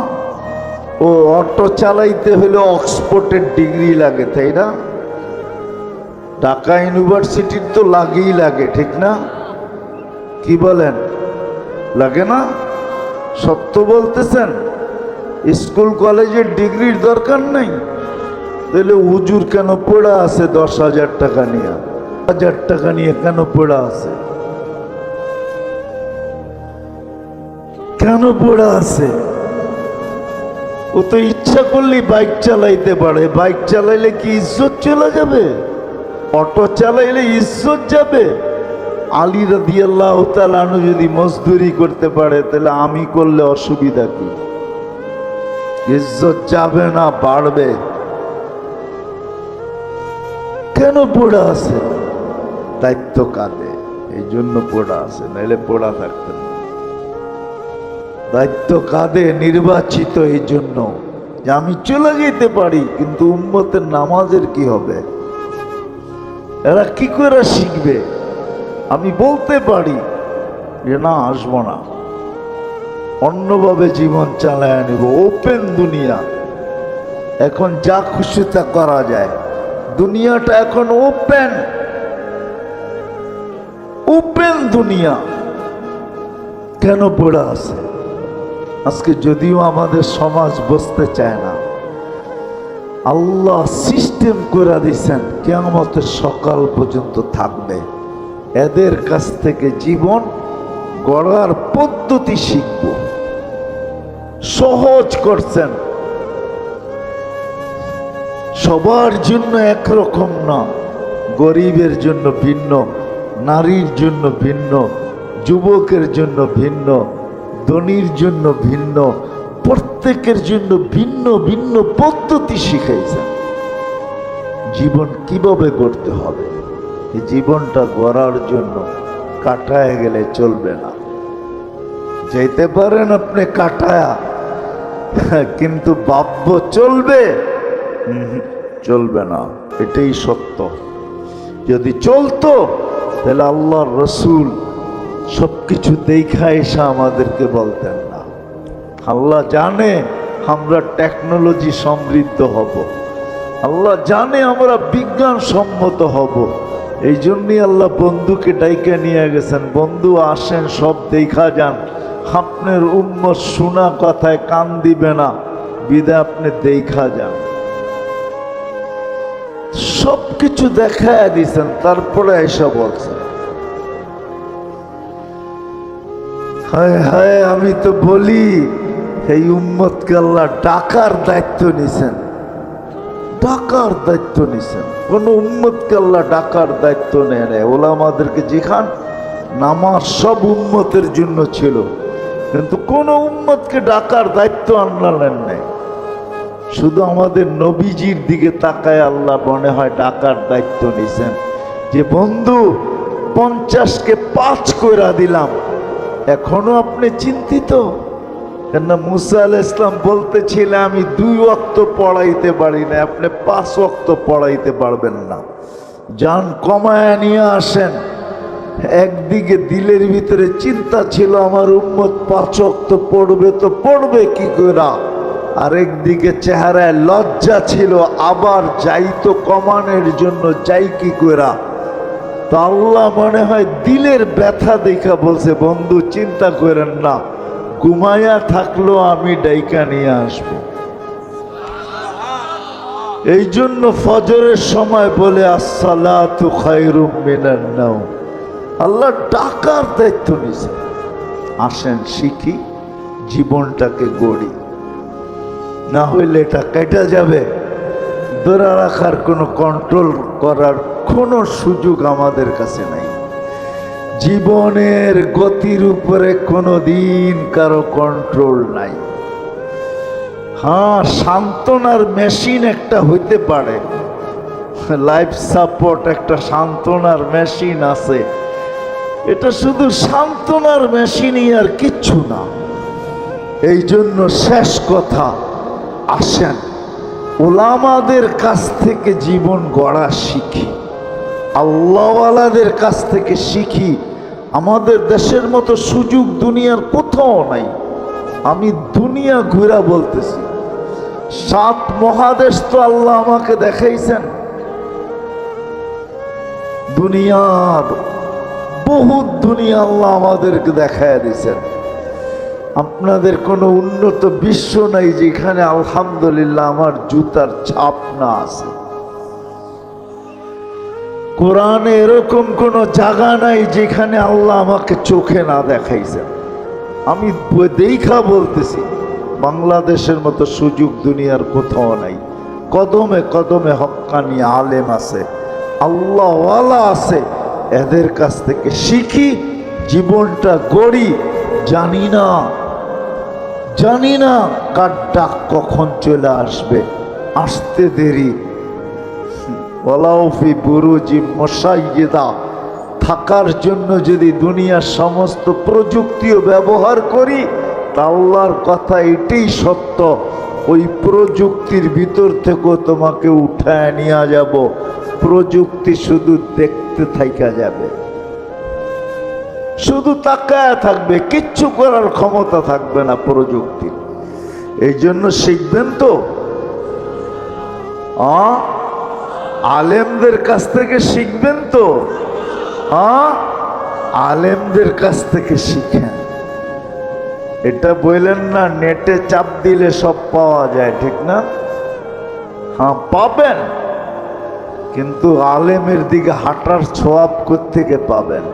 ও অটো চালাইতে হলে অক্সফোর্ডের ডিগ্রি লাগে, তাই না? ঢাকা ইউনিভার্সিটির তো লাগেই লাগে, ঠিক না? কি বলেন, লাগে না? সত্য বলতেছেন? স্কুল কলেজের ডিগ্রির দরকার নেই? তাহলে হুজুর কেন পড়া আছে 10,000 টাকা নিয়ে, 1000 টাকা নিয়ে কেন পড়া আছে? কেন পড়া আছে? ও তো ইচ্ছা করলেই বাইক চালাইতে পারে। বাইক চালাইলে কি ইজ্জত চলে যাবে? অটো চালাইলে ইজ্জত যাবে? আলী রাদিয়াল্লাহু তাআলা আনহু যদি মজদুরি করতে পারে, তাহলে আমি করলে অসুবিধা কি? ইজ্জত যাবে না, বাড়বে। কেন পড়া আছে? দায়িত্ব কাঁধে, এই জন্য পড়া আছে, নাইলে পড়া থাকতেন না। দায়িত্ব কাঁধে, নির্বাচিত এই জন্য যে আমি চলে যেতে পারি, কিন্তু উম্মতের নামাজের কি হবে? এরা কি করে শিখবে? আমি বলতে পারি যে না, আসবো না, অন্যভাবে জীবন চালায় নেব। ওপেন দুনিয়া, এখন যা খুশি তা করা যায়। দুনিয়াটা এখন ওপেন, ওপেন দুনিয়া। কেন পড়া আছে? আজকে যদিও আমাদের সমাজ বুঝতে চায় না, আল্লাহ সিস্টেম করে দিয়েছেন কিয়ামতের সকাল পর্যন্ত থাকবে। এদের কাছ থেকে জীবন গড়ার পদ্ধতি শিখব। সহজ করছেন, সবার জন্য একরকম না। গরিবের জন্য ভিন্ন, নারীর জন্য ভিন্ন, যুবকের জন্য ভিন্ন, ধনীর জন্য ভিন্ন, প্রত্যেকের জন্য ভিন্ন ভিন্ন পদ্ধতি শিখাইছেন। জীবন কিভাবে গড়তে হবে, এই জীবনটা গড়ার জন্য কাটায় গেলে চলবে না। যেতে পারেন আপনি কাটায়া, কিন্তু ভাব্য চলবে? চলবে না, এটাই সত্য। যদি চলতো তাহলে আল্লাহর রসুল সবকিছু দেখা এসে আমাদেরকে বলতেন না। আল্লাহ জানে আমরা টেকনোলজি সমৃদ্ধ হব, আল্লাহ জানে আমরা বিজ্ঞান সম্মত হব। এই জন্যই আল্লাহ বন্ধুকে ডাইকা নিয়ে গেছেন, বন্ধু আসেন, সব দেখা যান। আপনার উম্মত শোনা কথায় কান দিবে না, বিদায় আপনি দেখা যান। সবকিছু দেখায় দিয়েছেন, তারপরে এসব বলছেন। হায় হায়, আমি তো বলি এই উম্মতকে আল্লাহ ডাকার দায়িত্ব নিছেন, ডাকার দায়িত্ব নিছেন। কোন উম্মতকে আল্লাহ ডাকার দায়িত্ব নেয় না। ওলামাদেরকে যেখান নামাজ সব উম্মতের জন্য ছিল, কিন্তু কোন উম্মতকে ডাকার দায়িত্ব আল্লাহ নেন নাই। শুধু আমাদের নবীজির দিকে তাকায় আল্লাহ মনে হয় ডাকার দায়িত্ব নিছেন, যে বন্ধু 50কে 5 কইরা দিলাম, এখনো আপনি চিন্তিত? কেন মুসা আলাইহিস সালাম বলতেছিলেন আমি 2 ওয়াক্ত পড়াইতে পারি না, আপনি 5 ওয়াক্ত পড়াইতে পারবেন না। যান কমায় নিয়ে আসেন। একদিকে দিলের ভিতরে চিন্তা ছিল আমার উম্মত 5 ওয়াক্ত পড়বে তো পড়বে কি কইরা, আরেকদিকে চেহারায় লজ্জা ছিল, আবার যাইতো কমানোর জন্য যাই কি কইরা। তো আল্লাহ মনে হয় দিলের ব্যথা দেখা বলছে বন্ধু চিন্তা করেন না, ঘুমায়া থাকলো আমি ডাইকা নিয়ে আসব। এই জন্য ফজরের সময় বলে আসসালাতু খায়রুম মিনান নাওম। আল্লাহ ডাকার দায়িত্ব নিছে। আসেন শিখি, জীবনটাকে গড়ি, না হইলে এটা কেটে যাবে। ধরে রাখার কোনো কন্ট্রোল করার কোনো সুযোগ আমাদের কাছে নাই। জীবনের গতির উপরে কোনো দিন কারো কন্ট্রোল নাই। হ্যাঁ, সান্ত্বনার মেশিন একটা হইতে পারে, লাইফ সাপোর্ট একটা সান্ত্বনার মেশিন আছে, এটা শুধু সান্ত্বনার মেশিনই, আর কিচ্ছু না। এই জন্য শেষ কথা, আসেন ওলামাদের কাছ থেকে জীবন গড়া শিখি, আল্লাহওয়ালাদের কাছ থেকে শিখি। আমাদের দেশের মতো সুযোগ দুনিয়ার কোথাও নাই। আমি দুনিয়া ঘুরা বলতেছি, 7 মহাদেশ তো আল্লাহ আমাকে দেখাইছেন। দুনিয়ার বহুত দুনিয়া আল্লাহ আমাদেরকে দেখায় দিয়েছেন। আপনাদের কোনো উন্নত বিশ্ব নাই যেখানে আলহামদুলিল্লাহ আমার জুতার ছাপ না আছে। কোরআনে এরকম কোন জায়গা নাই যেখানে আল্লাহ আমাকে চোখে না দেখাইছেন। আমি দেখা বলতেছি, বাংলাদেশের মতো সুযোগ দুনিয়ার কোথাও নাই। কদমে কদমে হক্কানি আলেম আছে, আল্লাহওয়ালা আছে, এদের কাছ থেকে শিখি, জীবনটা গড়ি। জানি না কার ডাক কখন চলে আসবে, আসতে দেরি। ওয়ালাউফি বুরুজি মুশাইয়্যিদা, থাকার জন্য যদি দুনিয়ার সমস্ত প্রযুক্তিও ব্যবহার করি, তা আল্লাহর কথা এটাই সত্য, ওই প্রযুক্তির ভিতর থেকেও তোমাকে উঠায় নিয়ে যাব। প্রযুক্তি শুধু দেখতে থাইকা যাবে, শুধু তাকায় থাকবে, কিচ্ছু করার ক্ষমতা থাকবে না প্রযুক্তি। এই জন্য শিখবেন তো, আলেমদের কাছ থেকে শিখবেন তো, আলেমদের কাছ থেকে শিখেন। এটা বললেন না নেটে চাপ দিলে সব পাওয়া যায়, ঠিক না? হ্যাঁ পাবেন, কিন্তু আলেমের দিকে হাঁটার সওয়াব কোত্থেকে পাবেন?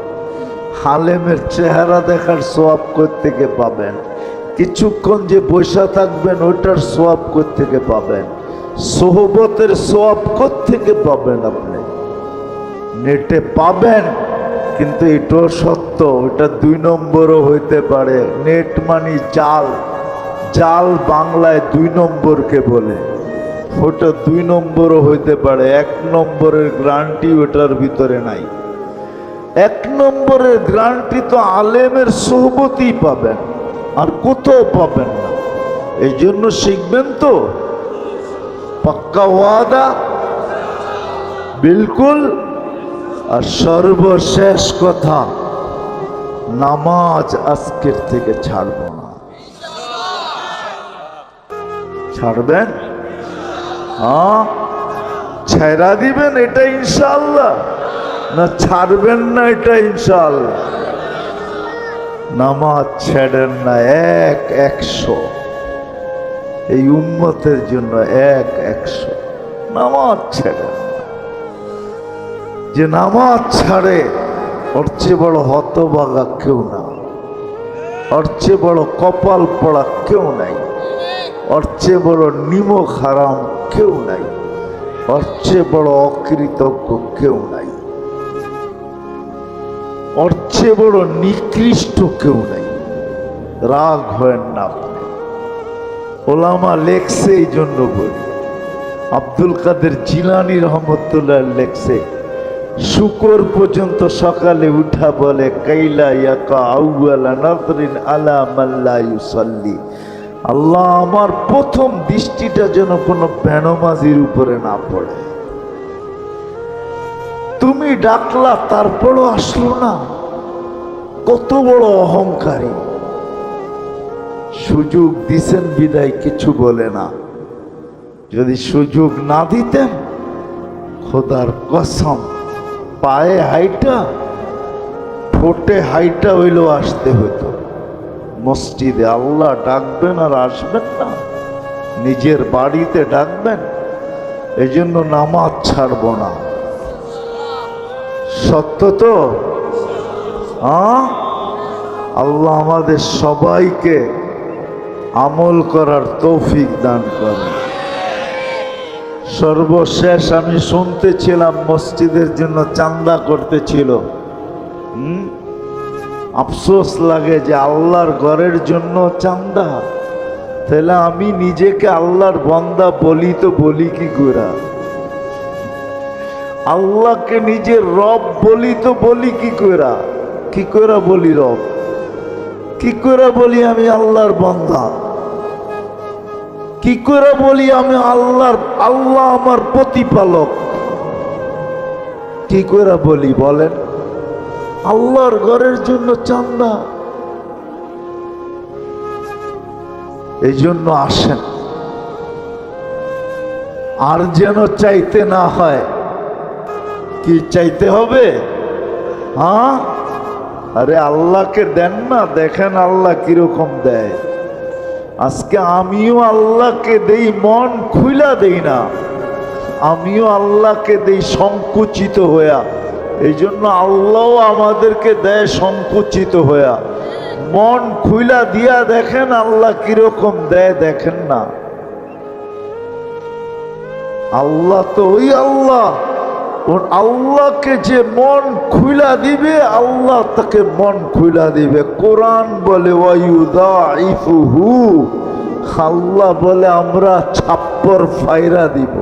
আলেমের চেহারা দেখার সওয়াব কোত্থেকে পাবেন? কিছুক্ষণ যে বসে থাকবেন ওইটার সওয়াব কোত্থেকে পাবেন? সোহবতের সওয়াব কোত্থেকে পাবেন? আপনি নেটে পাবেন, কিন্তু এটাও সত্য, ওটা 2 নম্বরও হইতে পারে। নেট মানে জাল, জাল বাংলায় 2 নম্বরকে বলে। ওটা 2 নম্বরও হইতে পারে, 1 নম্বরের গ্যারান্টি ওটার ভিতরে নাই। 1 নম্বরের গ্যারান্টি তো আলেমের সোহবতই পাবেন, আর কোথাও পাবেন না। এই জন্য শিখবেন তো, পাক্কা ওয়াদা, বিলকুল। আর সর্বশেষ কথা, নামাজ আজকের থেকে ছাড়ব না। ছাড়বেন? হ্যাঁ, ছেড়া দিবেন এটা ইনশাআল্লাহ, না ছাড়বেন না এটা ইনশাআল্লাহ? নামাজ ছেড়েন না, 100 এই উম্মতের জন্য 100 নামাজ ছেড়েন। যে নামাজ ছাড়ে ওর চেয়ে বড় হতভাগা কেউ না, ওর চেয়ে বড় কপাল পড়া কেউ নাই, ওর চেয়ে বড় নিমক হারাম কেউ নাই, ওর চেয়ে বড় অকৃতজ্ঞ কেউ নাই, ওর চেয়ে বড় নিকৃষ্ট কেউ নাই। রাগ হয় না আপনি, ওলামা লেখছে, এই জন্য বলি। আব্দুল কাদের জিলানী রহমতুল্লাহ লেখছে, শুকর পর্যন্ত সকালে উঠা বলে, কাইলা ইয়াকা আউয়ালা নাযরিন আলা মান লা ইউসাল্লি, আল্লাহ আমার প্রথম দৃষ্টিটা যেন কোনো বেনমাজির উপরে না পড়ে। তুমি ডাকলা তারপরও আসলো না, কত বড় অহংকারী। সুযোগ দিছেন বিদায় কিছু বলে না, যদি সুযোগ না দিতেন খোদার কসম পায়ে হাইটা ঠোঁটে হাইটা হইলেও আসতে হতো মসজিদে। আল্লাহ ডাকবেন আর আসবেন না, নিজের বাড়িতে ডাকবেন। এই জন্য নামাজ ছাড়ব না, সত্য তো? আল্লাহ আমাদের সবাইকে আমল করার তৌফিক দান করেন। সর্বশেষ আমি শুনতেছিলাম মসজিদের জন্য চান্দা করতেছিল। আফসোস লাগে যে আল্লাহর ঘরের জন্য চান্দা, তাহলে আমি নিজেকে আল্লাহর বান্দা বলি তো বলি কি করে? আল্লাহকে নিজের রব বলি তো বলি কি করে? কি করে বলি রব? কি করে বলি আমি আল্লাহর বান্দা? কি করে বলি আমি আল্লাহ আমার প্রতিপালক? কি করে বলি বলেন? আল্লাহর ঘরের জন্য চান্দা। এই জন্য আসেন, আর যেন চাইতে না হয়। কি চাইতে হবে? আরে আল্লাহকে দেন না, দেখেন আল্লাহ কিরকম দেয়। আজকে আমিও আল্লাহকে দেই মন খুইলা দেই না, আমিও আল্লাহকে দেই সংকুচিত হইয়া। এই জন্য আল্লাহও আমাদেরকে দেয় সংকুচিত হইয়া। মন খুইলা দিয়া দেখেন আল্লাহ কিরকম দেয়, দেখেন না। আল্লাহ তো ওই আল্লাহ, ওর আল্লাহকে যে মন খুইলা দিবে আল্লাহ তাকে মন খুইলা দিবে। কোরআন বলে ওয়ায়ুদাইফুহু, আল্লাহ বলে আমরা ছাপ্পর ফায়রা দিব।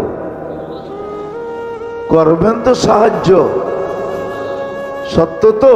করবেন তো সাহায্য? সত্য তো?